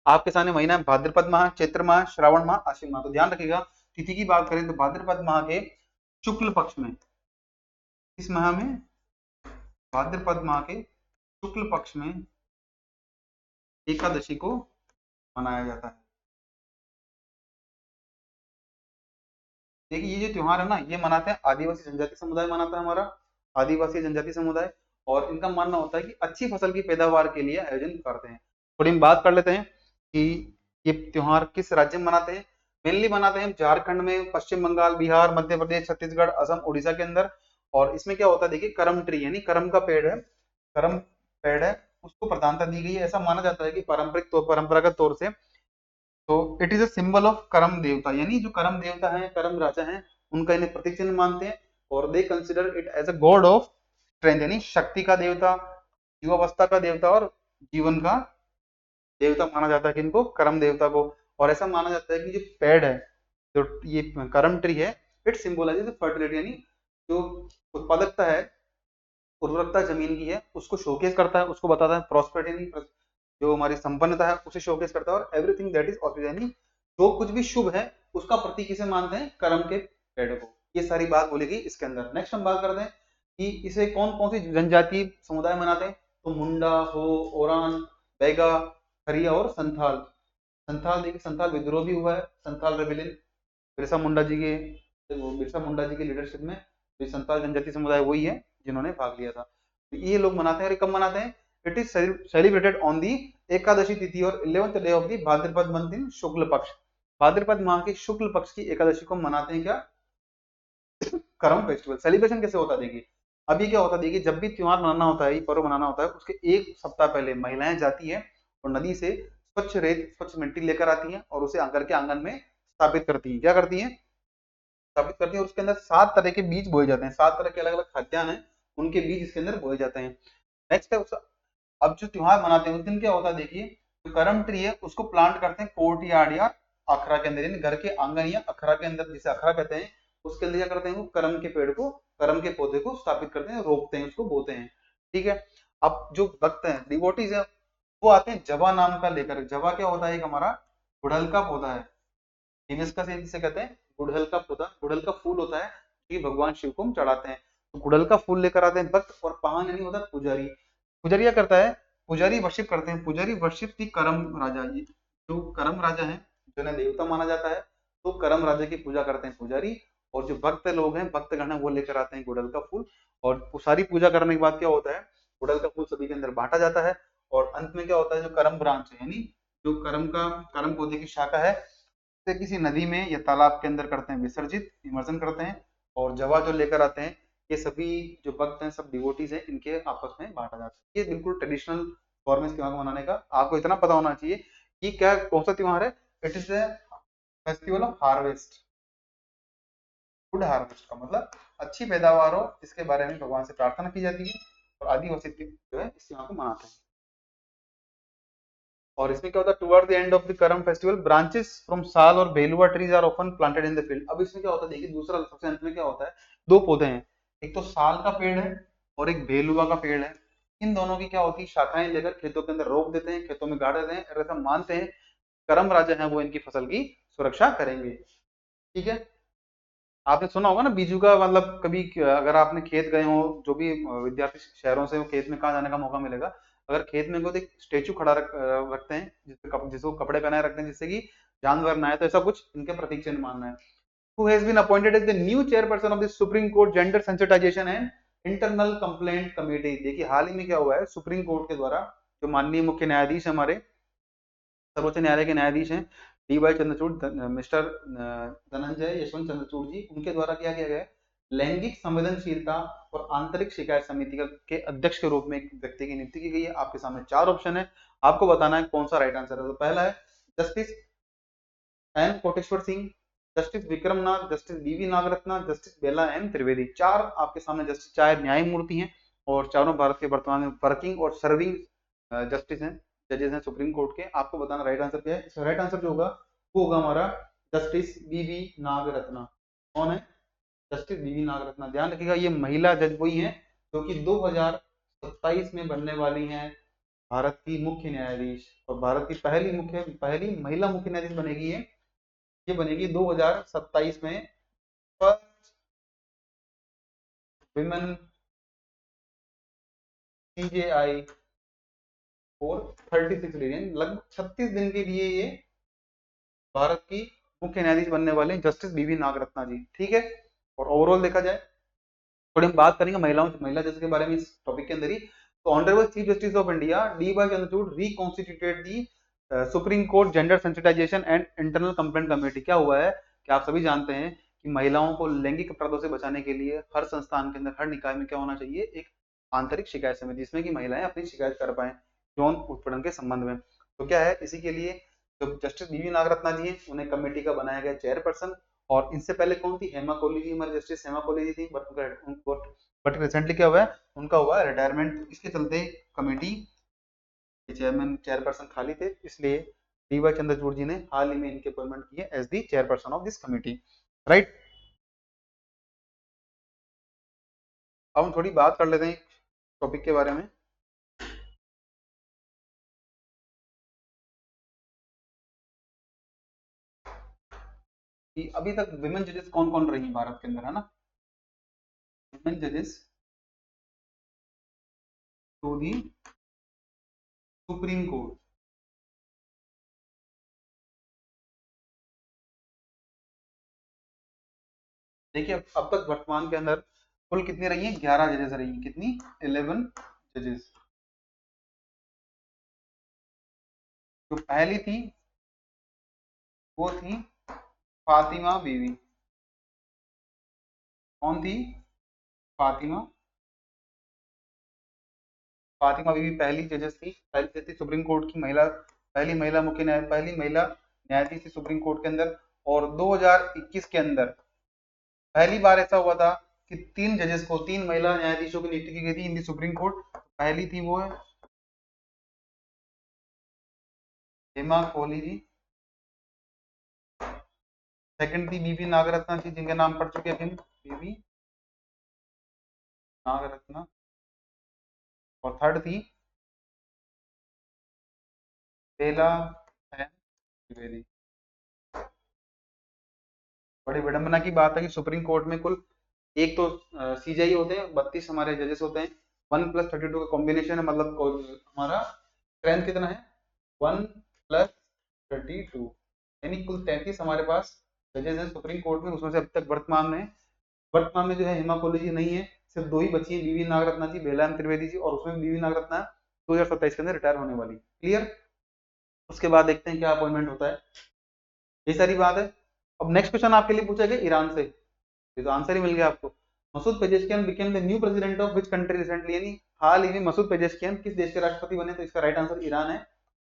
आपके सामने महीना है भाद्रपद माह, चैत्र माह, श्रावण माह, आश्विन माह। तो ध्यान रखिएगा, तिथि की बात करें तो भाद्रपद माह के शुक्ल पक्ष में, इस माह में भाद्रपद माह के शुक्ल पक्ष में एकादशी को मनाया जाता है। देखिए ये जो त्योहार है ना, ये मनाते हैं आदिवासी जनजाति समुदाय, मनाता है हमारा आदिवासी जनजाति समुदाय, और इनका मानना होता है कि अच्छी फसल की पैदावार के लिए आयोजन करते हैं। थोड़ी हम बात कर लेते हैं कि ये त्योहार किस राज्य में मनाते हैं। मेनली मनाते हैं झारखंड में, पश्चिम बंगाल, बिहार, मध्य प्रदेश, छत्तीसगढ़, असम, उड़ीसा के अंदर। और इसमें क्या होता है, देखिए करम ट्री यानी करम का पेड़ है, करम पेड़ है, उसको प्रधानता दी गई है। ऐसा माना जाता है कि परंपरागत तौर से, तो it is a symbol of करम देवता, यानी जो करम देवता है, करम राजा हैं, उनका इन्हें प्रतीक चिन्ह मानते हैं। और they consider it as a god of strength, यानी शक्ति का देवता, युवावस्था का देवता और जीवन का देवता माना जाता है कि इनको, करम देवता को। और ऐसा माना जाता है कि जो पेड़ है, जो ये करम ट्री है, इट सिंबलाइजेज फर्टिलिटी, यानी जो उत्पादकता है, उर्वरकता जमीन की है, उसको शोकेस करता है, उसको बताता है। प्रॉस्पेरिटी जो हमारी संपन्नता है उसे शोकेस करता है। और एवरीथिंग दैट इज ऑस्पिशियस, यानी जो कुछ भी शुभ है उसका प्रतीक किसे मानते हैं? करम के पेड़ को। ये सारी बात बोली गई इसके अंदर। नेक्स्ट हम बात करते हैं कि इसे कौन कौन सी जनजातीय समुदाय मनाते हैं। तो मुंडा, हो, ओरान, बैगा, खरिया और संथाल। संथाल देखिए, संथाल विद्रोह भी हुआ है, संथाल रेबेलियन, बिरसा मुंडा जी के, बिरसा मुंडा जी के लीडरशिप में जो संथाल जनजातीय समुदाय वही है जिन्होंने भाग लिया था। तो ये लोग मनाते हैं। कब मनाते हैं? It is celebrated on the Ekadashi tithi और 11th day of the Bhadrapad month in Shukla Paksha. Bhadrapad माह के शुक्ल पक्ष की एकादशी को मनाते हैं क्या? करम फेस्टिवल। सेलिब्रेशन कैसे होता है देखिए, अभी क्या होता है देखिए, जब भी त्योहार मनाना होता है, पर्व मनाना होता है, उसके 1 सप्ताह पहले महिलाएं जाती है और नदी से स्वच्छ रेत, स्वच्छ मिट्टी लेकर आती हैं और उसे घर के आंगन में स्थापित करती है। क्या करती है? स्थापित करती है। और उसके अंदर 7 तरह के बीज बोए जाते हैं, 7 तरह के अलग अलग खाद्यान्न है, उनके बीज इसके अंदर बोए जाते हैं। नेक्स्ट है, अब जो त्योहार मनाते हैं उस दिन क्या होता है देखिए, जो करम ट्री है उसको प्लांट करते हैं कोर्ट यार्ड या अखरा के अंदर, यानी घर के आंगन या अखरा के अंदर, जिसे अखरा कहते हैं, उसके अंदर क्या करते हैं, वो करम के पेड़ को, करम के पौधे को स्थापित करते हैं, रोपते हैं, उसको बोते हैं। ठीक है। अब जो भक्त हैं, डिवोटीज है, वो आते हैं जवा नाम का लेकर। जवा क्या होता है, एक हमारा गुड़हल का पौधा है, हिबिस्कस जिसे कहते हैं, गुड़हल का पौधा, गुड़हल का फूल होता है, कि भगवान शिव को हम चढ़ाते हैं। तो गुड़हल का फूल लेकर आते हैं भक्त, और पाहन यानी होता है पुजारी। पुजारी क्या करता है, पुजारी वर्शिप करते हैं, पुजारी वर्शिप थी करम राजा जी, जो करम राजा है, जो ना देवता माना जाता है, तो करम राजा की पूजा करते हैं पुजारी। और जो भक्त लोग हैं, भक्तगण है, वो लेकर आते हैं गुड़हल का फूल। और सारी पूजा करने के बाद क्या होता है, गुड़हल का फूल सभी के अंदर बांटा जाता है। और अंत में क्या होता है, जो करम ब्रांच है, यानी जो करम का, करम पौधे की शाखा है, से किसी नदी में या तालाब के अंदर करते हैं विसर्जित, इमर्जन करते हैं। और जवा जो लेकर आते हैं, ये सभी जो भक्त हैं, सब डिवोटीज हैं, इनके आपस में बांटा जाता है। ये बिल्कुल ट्रेडिशनल फॉर्म है इस त्योहार को मनाने का। आपको इतना पता होना चाहिए कि क्या, कौन सा त्योहार है, it is the festival of harvest, good harvest का मतलब अच्छी पैदावार हो, इसके बारे में भगवान से प्रार्थना की जाती है। और आदिवासी जो है इस त्योहार को मनाते हैं। और इसमें क्या होता है, toward the end of the Karam festival branches from sal और belua trees are often planted in the field. अब इसमें क्या होता है, देखिए दूसरा सबसे अंत में क्या होता है, दो पौधे हैं, एक तो साल का पेड़ है और एक बेलुआ का पेड़ है। इन दोनों की क्या होती है, शाखाएं लेकर खेतों के अंदर रोप देते हैं, खेतों में गाड़ देते हैं, और ऐसा मानते हैं करम राजा है वो इनकी फसल की सुरक्षा करेंगे। ठीक है। आपने सुना होगा ना बीजू का, मतलब कभी अगर आपने खेत गए हो, जो भी विद्यार्थी शहरों से, वो खेत में कहाँ जाने का मौका मिलेगा, अगर खेत में को एक स्टेचू खड़ा रखते हैं, जिसको कपड़े पहनाए रखते हैं, जिससे कि जानवर ना आए, तो ऐसा कुछ इनके प्रतीक चिन्ह मानना है। Who has been appointed as the new chairperson of the supreme court gender sensitization and internal complaint committee. देखिए हाल ही में क्या हुआ है, सुप्रीम कोर्ट के द्वारा जो माननीय मुख्य न्यायाधीश हमारे सर्वोच्च न्यायालय के न्यायाधीश हैं, D Y Chandrachud, mister Dhananjay Yashwant Chandrachud ji, उनके द्वारा क्या किया गया है, लैंगिक संवेदनशीलता और आंतरिक शिकायत समिति के अध्यक्ष के रूप में एक व्यक्ति की नियुक्ति की गई है। आपके सामने चार ऑप्शन है, आपको बताना है कौन सा राइट आंसर है। तो पहला है justice N Koteshwar Singh, justice Vikram Nath, justice B V Nagarathna, justice Bela M Trivedi. चार आपके सामने जस्टिस, चार न्यायमूर्ति हैं, और चारों भारत के वर्तमान में वर्किंग और सर्विंग जस्टिस हैं, जजेस हैं सुप्रीम कोर्ट के। आपको बताना राइट आंसर क्या है। इसका राइट आंसर जो होगा वो होगा हमारा जस्टिस बीवी नागरत्ना। कौन है, जस्टिस बीवी नागरत्ना। ध्यान रखिएगा ये महिला जज वही है जो कि 2027 में बनने वाली हैं भारत की मुख्य न्यायाधीश, और भारत की पहली महिला मुख्य न्यायाधीश बनेगी ये बनेगी 2027 में। फर्स्ट विमेन सीजेआई फॉर 36 दिन, लगभग 36 दिन के लिए ये भारत की मुख्य न्यायाधीश बनने वाले हैं जस्टिस बीवी नागरत्ना जी। ठीक है। और ओवरऑल देखा जाए, थोड़ी हम बात करेंगे महिला जज के बारे में इस टॉपिक के अंदर ही। तो honourable chief justice of India D Y Chandrachud reconstituted the supreme court gender sensitization and internal complaint committee. क्या हुआ है कि आप सभी जानते हैं कि महिलाओं को लैंगिक अपराधों से बचाने के लिए हर संस्थान के अंदर, हर निकाय में क्या होना चाहिए, एक आंतरिक शिकायत समिति, जिसमें कि महिलाएं अपनी शिकायत कर पाए यौन उत्पीड़न के संबंध में। तो क्या है, इसी के लिए जो जस्टिस बीवी नागरत्ना जी हैं, उन्हें कमेटी का बनाया गया चेयरपर्सन। और इनसे पहले कौन थी, हेमा कोहली जी, हमारे जस्टिस हेमा कोहली जी थी, बट रिसेंटली क्या हुआ है, उनका हुआ रिटायरमेंट। इसके चलते कमेटी चेयरपर्सन खाली थे, इसलिए डी वाई चंद्रचूड़ जी ने हाल ही में इनके अपॉइंटमेंट की है as the chairperson of this committee. Right. अब हम थोड़ी बात कर लेते हैं टॉपिक के बारे में कि अभी तक विमेन जजेस कौन कौन रही हैं भारत के अंदर, है ना। विमेन जजेस टू दी सुप्रीम कोर्ट। देखिए अब तक वर्तमान के अंदर कुल कितनी रही हैं, 11 जजेस रही हैं। कितनी, 11 जजेस। जो पहली थी वो थी फातिमा बीवी। कौन थी, फातिमा, फातिमा बीवी पहली जजेस थी, पहली जज थी सुप्रीम कोर्ट की, महिला, पहली महिला न्यायाधीश थी सुप्रीम कोर्ट के अंदर। और 2021 के अंदर पहली बार ऐसा हुआ था कि तीन जजेस को, तीन महिला न्यायाधीशों की नियुक्ति की गई थी इन दी सुप्रीम कोर्ट। पहली थी वो हेमा कोहली जी, सेकंड थी बीबी नागरत्ना जी जिनके नाम पढ़ चुके हैं बीबी नागरत्ना, और थर्ड थी बेला एन त्रिवेदी। बड़ी विडंबना की बात है कि सुप्रीम कोर्ट में कुल एक तो सीजेआई होते हैं, 32 हमारे जजेस होते हैं, 1+32 का कॉम्बिनेशन है, मतलब हमारा स्ट्रेंथ कितना है 1+32, यानी कुल 33 हमारे पास जजेस हैं सुप्रीम कोर्ट में। उसमें से अब तक वर्तमान में जो है हेमा कोहली जी नहीं है, सिर्फ दो ही बची है, बीवी नागरत्ना जी, बेलाराम त्रिवेदी जी, और उसमें बीवी नागरत्ना 2027 के अंदर रिटायर होने वाली। क्लियर? उसके बाद देखते हैं क्या अपॉइंटमेंट होता है, ये सारी बात है। अब नेक्स्ट क्वेश्चन आपके लिए पूछा गया ईरान से, ये तो आंसर ही मिल गया आपको। Masoud Pezeshkian became the new president of which country recently, यानी हाल ही में मसूद पेजेशकियान किस देश के राष्ट्रपति बने, तो इसका राइट आंसर ईरान है।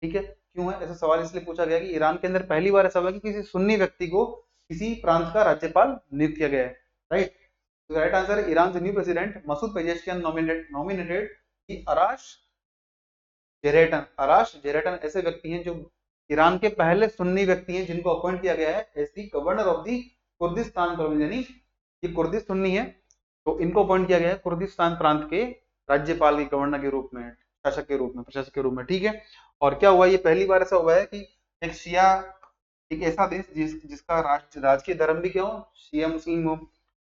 ठीक है, क्यों है ऐसा सवाल इसलिए पूछा गया कि ईरान के अंदर पहली बार ऐसा हुआ कि किसी सुन्नी व्यक्ति को किसी प्रांत का राज्यपाल नियुक्त किया गया है। राइट, तो राइट आंसर है Iran new president Masoud Pezeshkian nominated कि अराश जेरेटन ऐसे व्यक्ति हैं जो ईरान के पहले सुन्नी व्यक्ति हैं जिनको अपॉइंट किया गया है as the governor of the Kurdistan province, यानी ये कुर्दिश सुन्नी है तो इनको अपॉइंट किया गया है कुर्दिस्तान प्रांत के राज्यपाल के गवर्नर के रूप में, शासक के रूप में, प्रशासक के रूप में। ठीक है, और क्या हुआ, ये पहली बार ऐसा हुआ है कि एक शिया, एक ऐसा देश जिसका राजकीय धर्म भी क्या हो, शिया मुस्लिम हो,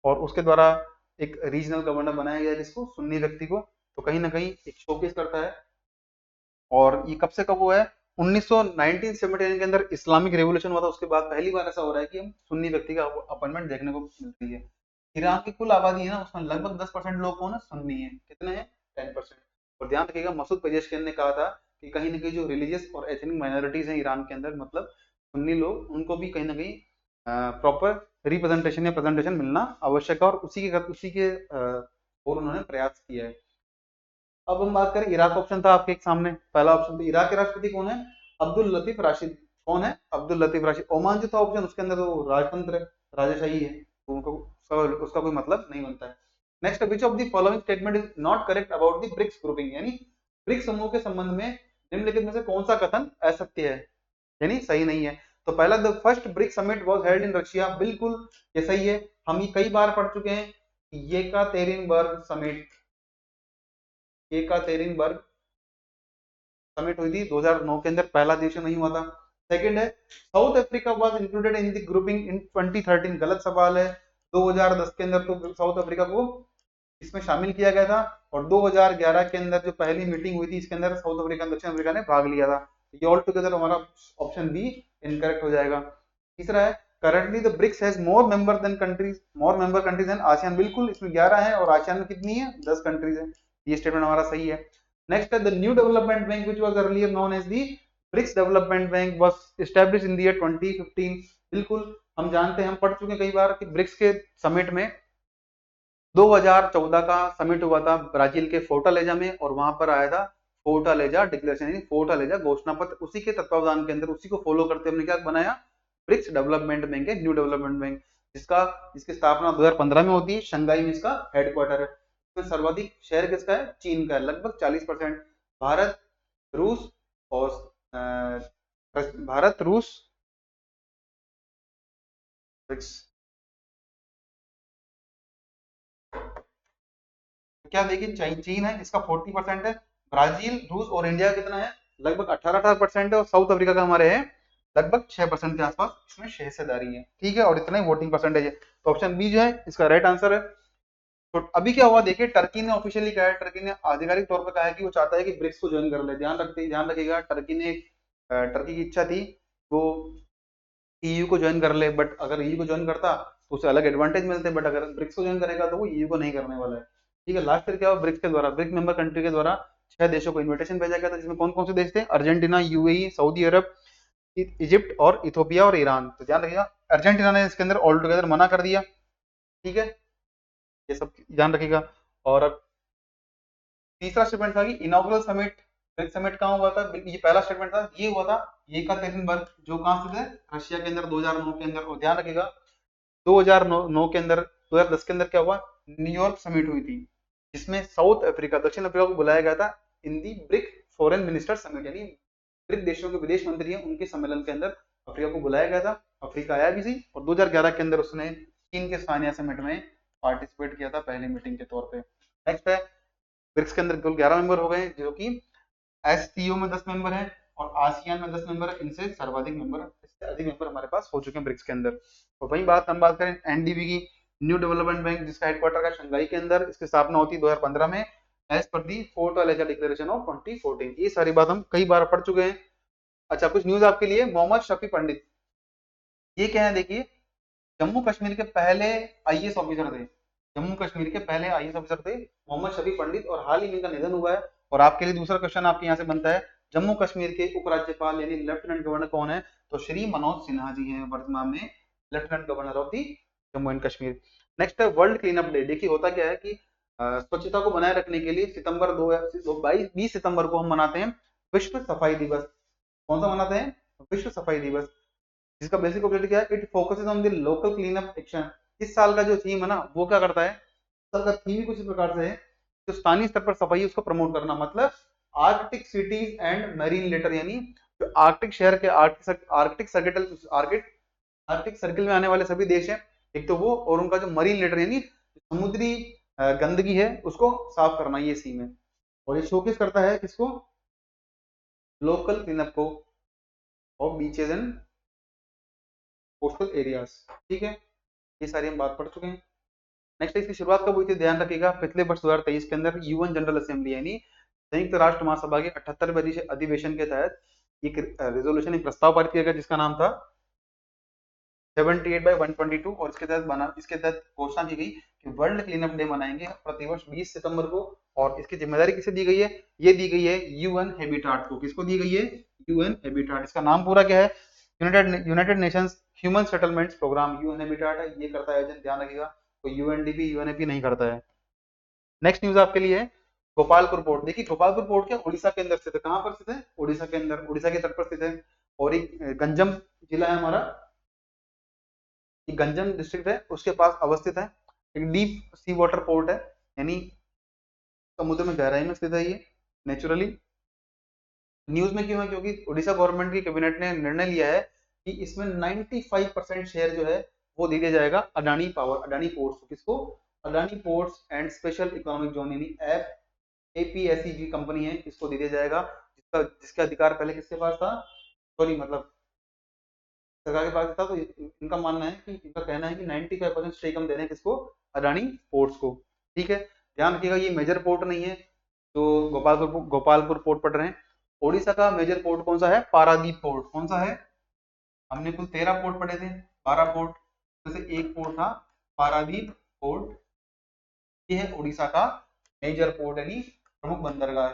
और उसके द्वारा एक रीजनल गवर्नर बनाया गया जिसको सुन्नी व्यक्ति को, तो कहीं ना कहीं एक शोकेस करता है। और ये कब से कब हुआ है, 1979 के अंदर इस्लामिक रेवोल्यूशन हुआ था, उसके बाद पहली बार ऐसा हो रहा है कि हम सुन्नी व्यक्ति का अपॉइंटमेंट देखने को मिलती है। ईरान की कुल आबादी है ना, उसमें लगभग 10% लोग कौन है, सुन्नी है। कितने हैं, 10%। और ध्यान रखिएगा मसूद पेजेशकियान ने कहा था कि कहीं ना कहीं जो रिलीजियस और एथनिक माइनॉरिटीज हैं ईरान के अंदर, मतलब सुन्नी लोग, उनको भी कहीं ना कहीं प्रॉपर रिप्रेजेंटेशन या प्रेजेंटेशन मिलना आवश्यक है, और उसी के और उन्होंने प्रयास किया है। अब हम बात करें इराक, ऑप्शन था आपके सामने, पहला ऑप्शन, तो इराक के राष्ट्रपति कौन है, अब्दुल लतीफ राशिद। कौन है, अब्दुल लतीफ राशिद। ओमान जो था ऑप्शन, उसके अंदर तो राजतंत्र राजाशाही है, तो उनको उसका कोई मतलब नहीं बनता है। Next, which of the following statement is not correct about the BRICS grouping, यानी ब्रिक्स समूह के संबंध में निम्नलिखित में से कौन सा कथन असत्य है, यानी सही नहीं है। तो पहला, the first BRICS summit was held in Russia, बिल्कुल ये सही है, हम ये कई बार पढ़ चुके हैं। येकातेरिनबर्ग समिट, येकातेरिनबर्ग समिट हुई थी 2009 के अंदर, पहला देश नहीं हुआ था। सेकंड है, South Africa was included in the grouping in 2013, गलत सवाल है। 2010 के अंदर तो साउथ अफ्रीका को इसमें शामिल किया गया था, और 2011 के अंदर जो पहली मीटिंग हुई थी इसके अंदर साउथ अफ्रीका, दक्षिण अफ्रीका ने भाग लिया था। ये ऑल टुगेदर हमारा ऑप्शन बी इनकरेक्ट हो जाएगा। तीसरा है, currently the BRICS has more member countries and ASEAN, बिल्कुल इसमें 11 है, और आसियान में कितनी है, 10 कंट्रीज है। ये स्टेटमेंट हमारा सही है। नेक्स्ट है, the new development bank which was earlier known as the BRICS development bank was established in the year 2015, बिल्कुल हम जानते हैं, हम पढ़ चुके हैं कई बार कि ब्रिक्स के समिट में 2014 का समिट हुआ था ब्राजील के फोर्टालेजा में, और वहां पर आया था फोर्टालेजा डिक्लेरेशन, यानी फोर्टालेजा घोषणा पत्र, उसी के तत्वावधान के अंदर, उसी को फॉलो करते हमने क्या बनाया, ब्रिक्स डेवलपमेंट बैंक है, न्यू डेवलपमेंट बैंक, जिसकी स्थापना 2015 में होती है, शंघाई में इसका हेडक्वार्टर है। इसमें सर्वाधिक शेयर किसका है, चीन का है, लगभग 40%। भारत, रूस और भारत, रूस, ब्रिक्स, क्या देखिए, चीन है इसका 40% है, ब्राजील, रूस और इंडिया कितना है, लगभग 18% है, और साउथ अफ्रीका का हमारे है लगभग 6% के आसपास इसमें हिस्सेदारी है। ठीक है, और इतना ही वोटिंग परसेंटेज है, तो ऑप्शन बी जो है इसका राइट आंसर है। तो अभी क्या हुआ देखिए, टर्की ने ऑफिशियली कहा है, टर्की ने आधिकारिक तौर पर कहा है कि वो चाहता है कि ब्रिक्स को ज्वाइन कर ले। ध्यान रखिएगा, टर्की की इच्छा थी वो ईयू को ज्वाइन कर ले, बट अगर ईयू को ज्वाइन करता तो उसे अलग एडवांटेज मिलते, बट अगर ब्रिक्स को ज्वाइन करेगा तो वो ईयू को नहीं करने वाला है। ठीक है, लास्ट ईयर क्या हुआ, ब्रिक्स मेंबर कंट्री के द्वारा 6 देशों को इन्विटेशन भेजा गया था, जिसमें कौन कौन से देश थे, अर्जेंटीना, यूएई, सऊदी अरब, इजिप्ट और इथोपिया और ईरान। तो ध्यान रखिएगा, अर्जेंटीना ने इसके अंदर ऑल टुगेदर मना कर दिया। ठीक है, ये सब ध्यान रखिएगा। और अब तीसरा स्टेटमेंट था कि इनॉग्रल समिट, ब्रिक्स समिट कहाँ हुआ था, ये पहला स्टेटमेंट था, ये हुआ था येकातेरिनबर्ग, जो कहाँ स्थित है, रशिया के अंदर, 2009 के अंदर। और ध्यान रखिएगा 2009 के अंदर, 2010 के अंदर क्या हुआ, न्यूयॉर्क समिट हुई थी, जिसमें साउथ अफ्रीका, दक्षिण अफ्रीका को बुलाया गया था in the BRIC foreign minister summit, यानी ब्रिक्स देशों के विदेश मंत्री हैं उनके सम्मेलन के अंदर अफ्रीका को बुलाया गया था। अफ्रीका आया भी थी और 2011 के अंदर उसने चीन के सानिया समिट में पार्टिसिपेट किया था पहली मीटिंग के तौर पे। नेक्स्ट है, ब्रिक्स के अंदर कुल 11 मेंबर हो गए, जो कि एससीओ में 10 मेंबर हैं और आसियान में 10 मेंबर है। इनसे सर्वाधिक मेंबर, इससे अधिक मेंबर हमारे पास हो चुके हैं ब्रिक्स के अंदर। और वही बात हम बात करें एनडीबी की, न्यू डेवलपमेंट बैंक, जिसका हेडक्वार्टर का शंघाई के अंदर, इसकी स्थापना होती है 2015 में as per the Fortaleza declaration of 2014। ये सारी बात हम कई बार पढ़ चुके हैं। अच्छा, कुछ न्यूज आपके लिए, मोहम्मद शफी पंडित, ये क्या है देखिए, जम्मू कश्मीर के पहले आईएएस ऑफिसर थे। जम्मू कश्मीर के पहले आईएएस ऑफिसर थे मोहम्मद शफी पंडित, और हाल ही में इनका निधन हुआ है। और आपके लिए दूसरा क्वेश्चन आपके यहाँ से बनता है, जम्मू कश्मीर के उपराज्यपाल यानी लेफ्टिनेंट गवर्नर कौन है? तो श्री मनोज सिन्हा जी हैं वर्तमान में lieutenant governor of the Jammu and Kashmir. Next है वर्ल्ड क्लीन अप डे। देखिए होता क्या है कि स्वच्छता को बनाए रखने के लिए सितंबर 20 सितंबर को हम मनाते हैं विश्व सफाई दिवस। कौन सा मनाते हैं? विश्व सफाई दिवस, जिसका बेसिक ऑब्जेक्टिव क्या है? It focuses on the local clean up action. इस साल का जो थीम है ना, वो क्या करता है, इस साल का थीम ही कुछ इस प्रकार से है, जो स्थानीय स्तर पर सफाई है उसको प्रमोट करना। मतलब Arctic cities and marine letter, यानी जो आर्कटिक शहर के आर्कटिक सर्किल में आने वाले सभी देश हैं, एक तो वो, और उनका जो मरीन लेटर यानी समुद्री गंदगी है उसको साफ करना, ये सीम है। और ये शोकेस करता है किसको? लोकल क्लीनअप को of beaches and coastal areas. ठीक है, ये सारी हम बात पढ़ चुके हैं। नेक्स्ट, इसकी शुरुआत कब हुई थी? ध्यान रखिएगा, पिछले वर्ष 2023 के अंदर यूएन जनरल असेंबली यानी संयुक्त राष्ट्र महासभा के 78वें अधिवेशन के तहत एक रेजोल्यूशन, एक प्रस्ताव पारित किया गया जिसका नाम था 78/122। और इसके तहत घोषणा की गई कि वर्ल्ड क्लीनअप डे मनाएंगे प्रतिवर्ष 20 सितंबर को। और इसकी जिम्मेदारी किसे दी गई है? ये दी गई है यूएन हैबिटेट को। किसको दी गई है? UN habitat. इसका नाम पूरा क्या है? United Nations human settlements programme, UN habitat है, ये करता है आयोजन, ध्यान रखिएगा। तो यूएनडीपी यूएनएपी नहीं करता है। नेक्स्ट न्यूज आपके लिए है गोपालपुर पोर्ट। देखिए गोपालपुर पोर्ट क्या उड़ीसा के अंदर स्थित है। कहां पर स्थित है? उड़ीसा के अंदर, उड़ीसा के तट पर स्थित है। और एक गंजम जिला है हमारा, ये गंजम डिस्ट्रिक्ट है, उसके पास अवस्थित है। एक डीप सी वाटर पोर्ट है, यानी समुद्र में गहराई में स्थित है ये नेचुरली। न्यूज में क्यों है? क्योंकि उड़ीसा गवर्नमेंट की कैबिनेट ने निर्णय लिया है कि इसमें 95% शेयर जो है वो दे दिया जाएगा अडानी पोर्ट्स को। किसको? Adani ports and special economic zone यानी एपीएसईजी कंपनी है, इसको दे दिया जाएगा, जिसका अधिकार पहले किसके पास था? सॉरी, मतलब सरकार के पास था। तो इनका मानना है कि, इनका कहना है कि 95% स्टेक हम दे रहे हैं किसको? अडानी पोर्ट्स को। ठीक है, ध्यान रखिएगा ये मेजर पोर्ट नहीं है जो गोपालपुर पोर्ट पढ़ रहे हैं। ओडिशा का मेजर पोर्ट कौन सा है? पारादीप पोर्ट। कौन सा है? हमने कुल 13 पोर्ट पढ़े थे, 12 पोर्ट जैसे एक पोर्ट था पारादीप पोर्ट। ये है उड़ीसा का मेजर पोर्ट यानी प्रमुख बंदरगाह।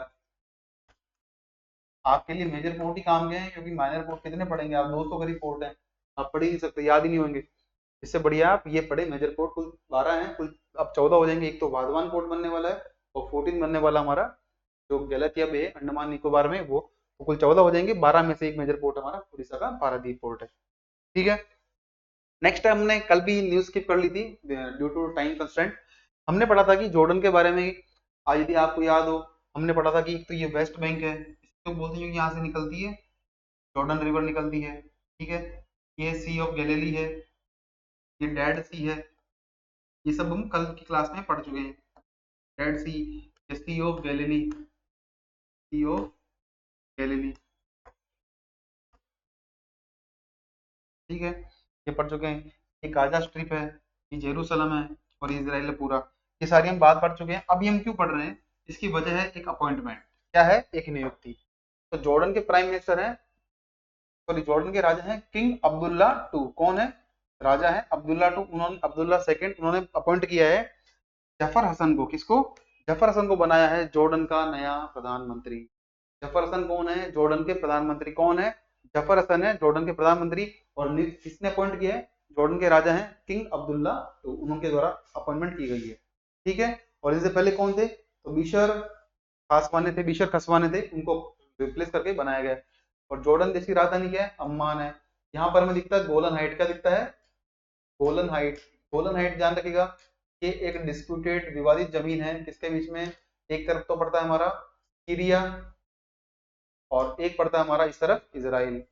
आपके लिए मेजर पोर्ट ही काम के हैं, क्योंकि माइनर पोर्ट कितने पढ़ेंगे आप? 200 करीब पोर्ट है, आप पढ़ ही नहीं सकते, याद ही नहीं होंगे। इससे बढ़िया आप ये पढ़े, मेजर पोर्ट कुल 12 हैं, कुल अब 14 हो जाएंगे। एक तो वाधवान पोर्ट बनने वाला है और 14 बनने वाला हमारा जो गलतिया बे अंडमान निकोबार में, वो तो कुल 14 हो जाएंगे। 12 में से एक मेजर पोर्ट हमारा उड़ीसा का पारादीप पोर्ट है। ठीक है, नेक्स्ट टाइम हमने कल भी न्यूज स्किप कर ली थी ड्यू टू टाइम कंस्ट्रेंट। हमने पढ़ा था कि जॉर्डन के बारे में, आज यदि आपको याद हो, हमने पढ़ा था कि तो ये वेस्ट बैंक है, इसको बोलते हैं, यहाँ से निकलती है, जॉर्डन रिवर निकलती है। ठीक है, ये सी ऑफ गैलिली है, ये डेड सी है, ये सब हम कल की क्लास में पढ़ चुके हैं। Dead Sea, sea of Galilee, sea of Galilee. ठीक है, ये पढ़ चुके हैं। ये गाजा स्ट्रिप है, ये जेरूसलम है, और इजराइल है पूरा। ये सारी हम बात पढ़ चुके हैं। अभी हम क्यों पढ़ रहे हैं? इसकी वजह है एक अपॉइंटमेंट। क्या है? एक नियुक्ति। तो जॉर्डन के प्राइम मिनिस्टर हैं, सॉरी जॉर्डन के राजा हैं किंग अब्दुल्ला टू। कौन है? राजा है अब्दुल्ला टू। उन्होंने अब्दुल्ला सेकंड उन्होंने अपॉइंट किया है जफर हसन को। किसको? जफर हसन को बनाया है जॉर्डन का नया प्रधानमंत्री। जफर हसन कौन है? जॉर्डन के प्रधानमंत्री। कौन है? जफर हसन है जॉर्डन के प्रधानमंत्री। और किसने अपॉइंट किया है? जॉर्डन के राजा हैं किंग अब्दुल्ला टू, उनके द्वारा अपॉइंटमेंट की गई है। ठीक है, और इससे पहले कौन थे? तो बिशर खसवाने थे, उनको रिप्लेस करके बनाया गया। और जॉर्डन देश की राजधानी क्या है? अम्मान है। यहाँ पर हमें दिखता है गोलन हाइट। क्या दिखता है? गोलन हाइट। गोलन हाइट ध्यान रखिएगा, ये एक डिस्प्यूटेड विवादित जमीन है। किसके बीच में? एक तरफ तो पड़ता है हमारा सीरिया और एक पड़ता है हमारा इस तरफ इजराइल।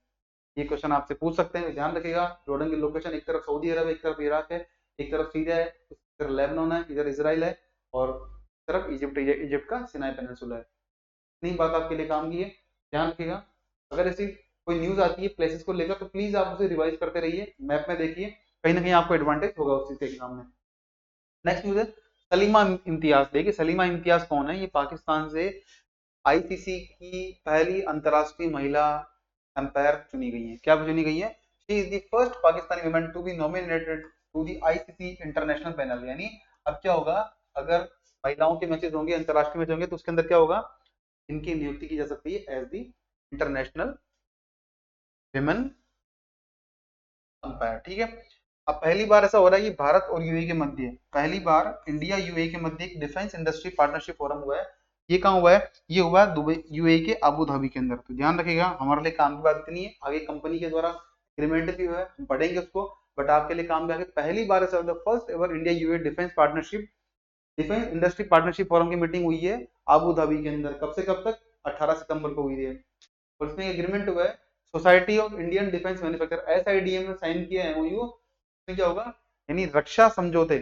ये क्वेश्चन आपसे पूछ सकते हैं, ध्यान रखिएगा। जॉर्डन की लोकेशन एक तरफ सऊदी अरब है, एक तरफ इराक है, एक तरफ सीरिया है, इधर लेबनान है, इधर इजराइल है, और इस तरफ इजिप्ट, इजिप्ट का सिनाई पेनिनसुला है। इतनी बात आपके लिए काम की है, ध्यान रखिएगा। अगर ऐसी कोई न्यूज आती है प्लेसेस को लेकर तो प्लीज आप उसे रिवाइज करते रहिए, मैप में देखिए, कहीं ना कहीं आपको एडवांटेज होगा उस चीज के एग्जाम में। नेक्स्ट न्यूज है सलीमा इम्तियाज। देखिए सलीमा इम्तियाज कौन है? ये पाकिस्तान से आईसीसी की पहली अंतर्राष्ट्रीय महिला अंपायर चुनी गई है। क्या चुनी गई है? She is the first Pakistani women to be nominated to the ICC international panel. यानी अब क्या होगा, अगर महिलाओं के मैचेस होंगे, अंतर्राष्ट्रीय मैच होंगे, तो उसके अंदर क्या होगा, इनकी नियुक्ति की जा सकती है as the international women umpire. ठीक है। अब पहली बार ऐसा हो रहा है कि भारत और यूएई के मध्य, पहली बार इंडिया यूएई के मध्य एक डिफेंस इंडस्ट्री पार्टनरशिप फोरम हुआ है। ये कहाँ हुआ है? ये हुआ है दुबई, यूएई के अबू धाबी के अंदर। तो ध्यान रखिएगा, हमारे लिए काम की बात इतनी है, आगे कंपनी के द्वारा एग्रीमेंट भी हुआ है, हम पढ़ेंगे उसको, बट आपके लिए काम आगे पहली बार ऐसा first ever India UAE defence partnership, defence industry partnership forum की मीटिंग हुई है अबू धाबी के अंदर। कब से कब तक? 18 सितंबर को हुई है। और इसमें एग्रीमेंट हुआ है society of Indian defence manufacture SIDM में साइन किया है एमओयू। इसमें क्या होगा, यानी रक्षा समझौते,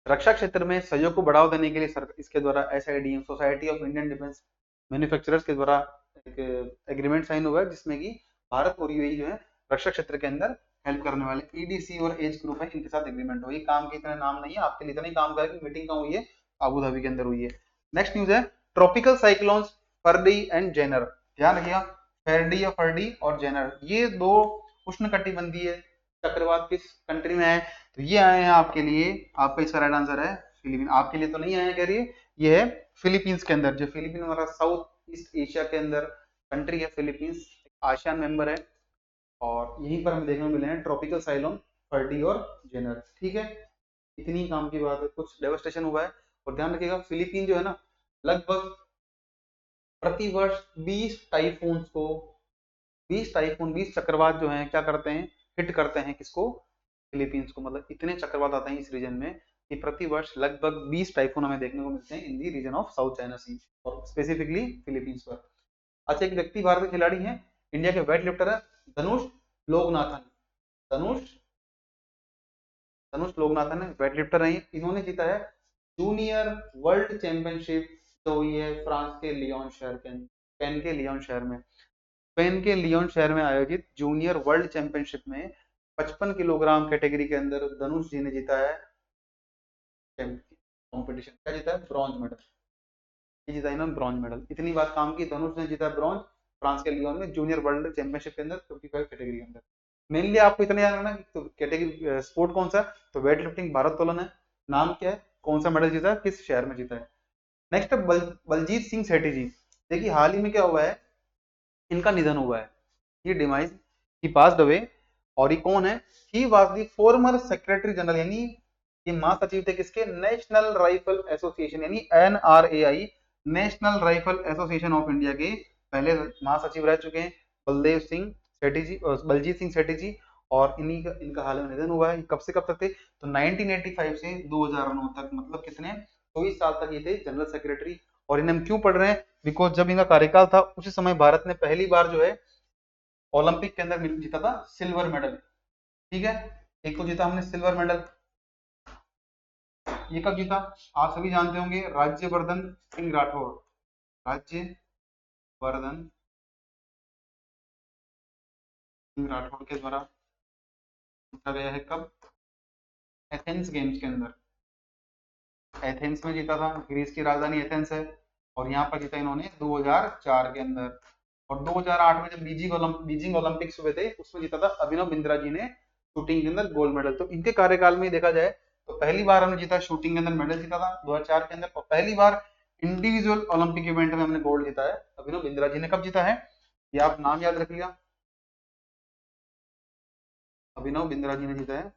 रक्षा क्षेत्र में सहयोग को बढ़ावा देने के लिए इसके द्वारा SIDM society of Indian defence manufacturers के द्वारा एक एग्रीमेंट साइन हुआ है, जिसमें कि भारत और यूएई जो है रक्षा क्षेत्र के अंदर हेल्प करने वाले ईडीसी और एज ग्रुप है, इनके साथ एग्रीमेंट हो। ये काम के इतने नाम नहीं है, आपके लिए इतना ही काम करें कि मीटिंग कहाँ हुई है? अबू धाबी के अंदर हुई है। नेक्स्ट न्यूज है ट्रॉपिकल साइक्लोन्स फर्डी एंड जेनर। ध्यान रखिएगा, फेरडी या फर्डी और जेनर, ये दो उष्णकटिबंधीय चक्रवात किस कंट्री में है? तो ये आए हैं आपके लिए, आपका इसका राइट आंसर है फिलीपीन। आपके लिए तो नहीं आया कह रही है, ये है फिलीपींस के अंदर। जो फिलीपीन हमारा साउथ ईस्ट एशिया के अंदर कंट्री है, फिलीपींस आसियान मेंबर है, और यहीं पर हमें देखने को मिले हैं ट्रॉपिकल साइक्लोन फर्डी और जेनर। ठीक है, इतनी काम की बात है। कुछ डेवस्टेशन हुआ है, और ध्यान रखिएगा फिलीपीन जो है ना, लगभग प्रतिवर्ष 20 टाइफून्स को, 20 टाइफून, 20 चक्रवात जो हैं क्या करते हैं, हिट करते हैं किसको? फिलीपींस को। मतलब इतने चक्रवात आते हैं इस रीजन में कि प्रतिवर्ष लगभग 20 टाइफून हमें देखने को मिलते हैं इन दी रीजन ऑफ साउथ चाइना सी, और स्पेसिफिकली फिलीपींस पर। अच्छा, एक व्यक्ति भारत के खिलाड़ी हैं, इंडिया के वेट लिफ्टर है धनुष लोकनाथन। धनुष धनुष लोकनाथन है, वेट लिफ्टर है। इन्होंने जीता है जूनियर वर्ल्ड चैंपियनशिप, जो हुई है फ्रांस के लियोन शहर के, स्पेन के लियोन शहर में। स्पेन के लियोन शहर में आयोजित जूनियर वर्ल्ड चैंपियनशिप में 55 किलोग्राम कैटेगरी के अंदर धनुष जी ने जीता है कॉम्पिटिशन। क्या जीता है? Bronze medal. ये जीता इन्होंने ब्रॉन्ज मेडल। इतनी बात काम की, धनुष ने जीता ब्रॉन्ज फ्रांस के लियोन में जूनियर वर्ल्ड चैंपियनशिप के अंदर 55 कैटेगरी के अंदर। मेनली आपको इतना याद रखना तो कैटेगरी स्पोर्ट कौन सा, तो वेट लिफ्टिंग भारोत्तोलन है। नाम क्या है, कौन सा मेडल जीता है, किस शहर में जीता है। नेक्स्ट बलजीत सिंह सेठी जी। देखिए हाल ही में क्या हुआ है, इनका निधन हुआ है, ये डिमाइज ही पास्ड अवे। और ये कौन है? He was the former secretary general, यानी ये महासचिव थे किसके? नेशनल राइफल एसोसिएशन, यानी NRAI, national rifle association of India के पहले महासचिव रह चुके हैं बलदेव सिंह सेठी जी, बलजीत सिंह सेठी जी। और इनका हाल में निधन हुआ है। कब से कब तक थे? तो 1985 से 2009 तक, मतलब कितने 24 साल तक ये थे जनरल सेक्रेटरी। और इन्हें हम क्यों पढ़ रहे हैं? बिकॉज जब इनका कार्यकाल था उसी समय भारत ने पहली बार जो है ओलंपिक के अंदर जीता था सिल्वर मेडल। ठीक है, एक तो जीता हमने सिल्वर मेडल, ये कब जीता? आप सभी जानते होंगे, राज्यवर्धन सिंह राठौर, राज्यवर्धन सिंह राठौर के द्वारा जीता गया है। कब? एथेंस गेम्स के अंदर, एथेंस में जीता था, ग्रीस की राजधानी एथेंस है। और यहाँ पर जीता इन्होंने 2004 के अंदर। और 2008 में जब बीजिंग ओलंपिक्स हुए थे उसमें जीता था अभिनव बिंद्रा जी ने शूटिंग के अंदर गोल्ड मेडल। तो इनके कार्यकाल में देखा जाए तो पहली बार हमने जीता शूटिंग के अंदर मेडल जीता था 2004 के अंदर, और पहली बार इंडिविजुअल ओलंपिक इवेंट में हमने गोल्ड जीता है अभिनव बिंद्रा जी ने। कब जीता है? ये आप नाम याद रखिएगा, अभिनव बिंद्रा जी ने जीता है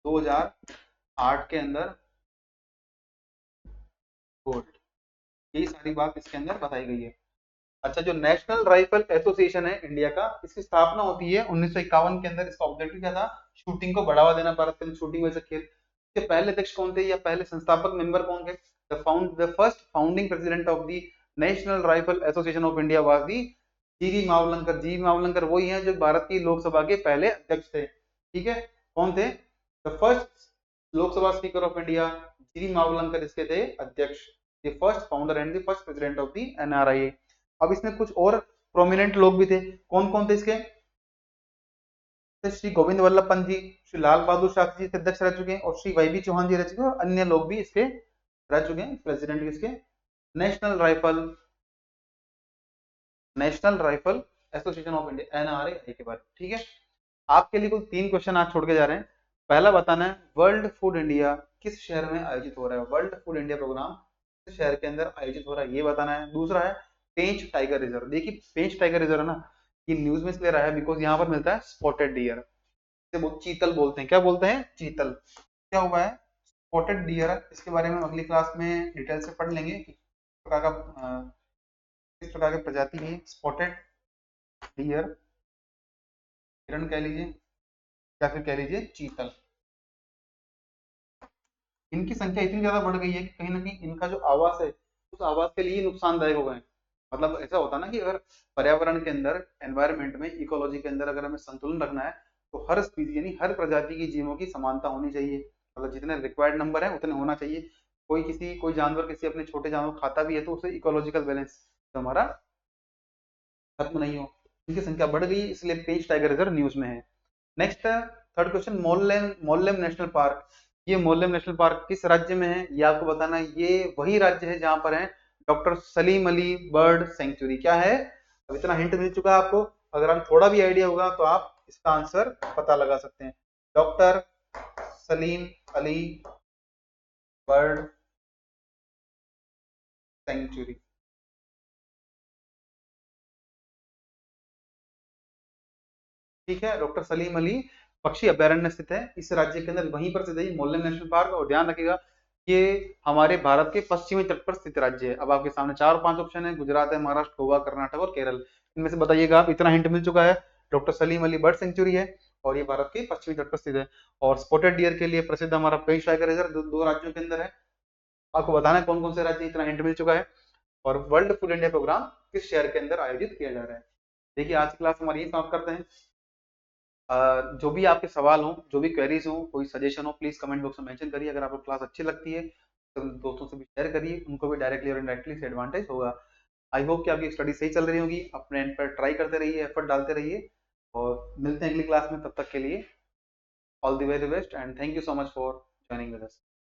2008 के अंदर गोल्ड। यही सारी बात इसके अंदर बताई गई है। अच्छा, जो नेशनल राइफल एसोसिएशन है इंडिया का, इसकी स्थापना होती है 1951 के अंदर। इसका ऑब्जेक्टिव क्या था? शूटिंग को बढ़ावा देना, भारत के शूटिंग वैसे खेल। इसके पहले अध्यक्ष कौन थे या पहले संस्थापक मेंबर कौन थे? The first founding president of the national rifle association of India was the जीवी मावलंकर। जीवी मावलंकर वही हैं जो भारत की लोकसभा के पहले अध्यक्ष थे। ठीक है, कौन थे? The first Lok Sabha speaker of India, जीवी मावलंकर इसके थे अध्यक्ष, the first founder and the first president of the NRI. अब इसमें कुछ और प्रोमिनेंट लोग भी थे। कौन कौन थे इसके? श्री गोविंद वल्लभ पंत जी, श्री लाल बहादुर शास्त्री जी इसके अध्यक्ष रह चुके हैं, और श्री वाई बी चौहान जी रह चुके हैं, और अन्य लोग भी इसके रह चुके हैं प्रेसिडेंट इसके। National rifle association of India NRA के बारे में। ठीक है, आपके लिए कुल 3 क्वेश्चन आज छोड़ के जा रहे हैं। पहला बताना है वर्ल्ड फूड इंडिया किस शहर में आयोजित हो रहा है? वर्ल्ड फूड इंडिया प्रोग्राम किस शहर के अंदर आयोजित हो रहा है, ये बताना है। दूसरा है पेंच टाइगर रिजर्व। देखिए पेंच टाइगर रिजर्व है ना, ये न्यूज में इसलिए रहा है बिकॉज यहाँ पर मिलता है स्पॉटेड डियर, चीतल बोलते हैं। क्या बोलते हैं? चीतल। क्या हुआ है? Spotted deer. इसके बारे में अगली क्लास में डिटेल से पढ़ लेंगे कि किस प्रकार की प्रजाति है स्पॉटेड डियर, हिरण कह लीजिए या फिर कह लीजिए चीतल। इनकी संख्या इतनी ज्यादा बढ़ गई है कि कहीं ना कहीं इनका जो आवास है उस आवास के लिए नुकसानदायक हो गए। मतलब ऐसा होता ना कि अगर पर्यावरण के अंदर, एनवायरमेंट में, इकोलॉजी के अंदर अगर हमें संतुलन रखना है तो हर स्पीसीज यानी हर प्रजाति की जीवों की समानता होनी चाहिए। मतलब जितने रिक्वायर्ड नंबर है उतने होना चाहिए। कोई जानवर किसी अपने छोटे जानवर खाता भी है तो उसे इकोलॉजिकल बैलेंस तो हमारा खत्म नहीं हो। इनकी संख्या बढ़ गई इसलिए पेंच टाइगर रिजर्व न्यूज में है। Next third question, Mollem Mollem national park. ये मोल्लेम नेशनल पार्क किस राज्य में है ये आपको बताना है। ये वही राज्य है जहां पर है doctor Salim Ali bird sanctuary. क्या है? अब इतना हिंट मिल चुका है आपको, अगर आप थोड़ा भी आइडिया होगा तो आप इसका आंसर पता लगा सकते हैं। Doctor Salim Ali bird sanctuary. ठीक है, डॉक्टर सलीम अली पक्षी अभ्यारण्य स्थित है इस राज्य के अंदर, वहीं पर स्थित है मोल्लेम नेशनल पार्क। और ध्यान रखिएगा ये हमारे भारत के पश्चिमी तट पर स्थित राज्य है। अब आपके सामने 4-5 ऑप्शन है, गुजरात है, महाराष्ट्र, गोवा, कर्नाटक और केरल। इनमें से बताइएगा आप। इतना हिंट मिल चुका है, doctor Salim Ali bird sanctuary है और ये भारत के पश्चिमी तट पर स्थित है। और स्पॉटेड डियर के लिए प्रसिद्ध हमारा पेंच टाइगर रिजर्व दो राज्यों के अंदर है। आपको बताना है कौन कौन से राज्य, इतना हिंट मिल चुका है। और वर्ल्ड फूड इंडिया प्रोग्राम किस शहर के अंदर आयोजित किया जा रहा है। देखिए आज की क्लास हमारी यही समाप्त करते हैं। जो भी आपके सवाल हो, जो भी क्वेरीज हो, कोई सजेशन हो, प्लीज कमेंट बॉक्स में मेंशन करिए। अगर आपको क्लास अच्छी लगती है तो दोस्तों से भी शेयर करिए, उनको भी डायरेक्टली और इनडायरेक्टली से एडवांटेज होगा। आई होप कि आपकी स्टडी सही चल रही होगी। अपने एंड पर ट्राई करते रहिए, एफर्ट डालते रहिए, और मिलते हैं अगली क्लास में। तब तक के लिए all the very best and thank you so much for joining with us.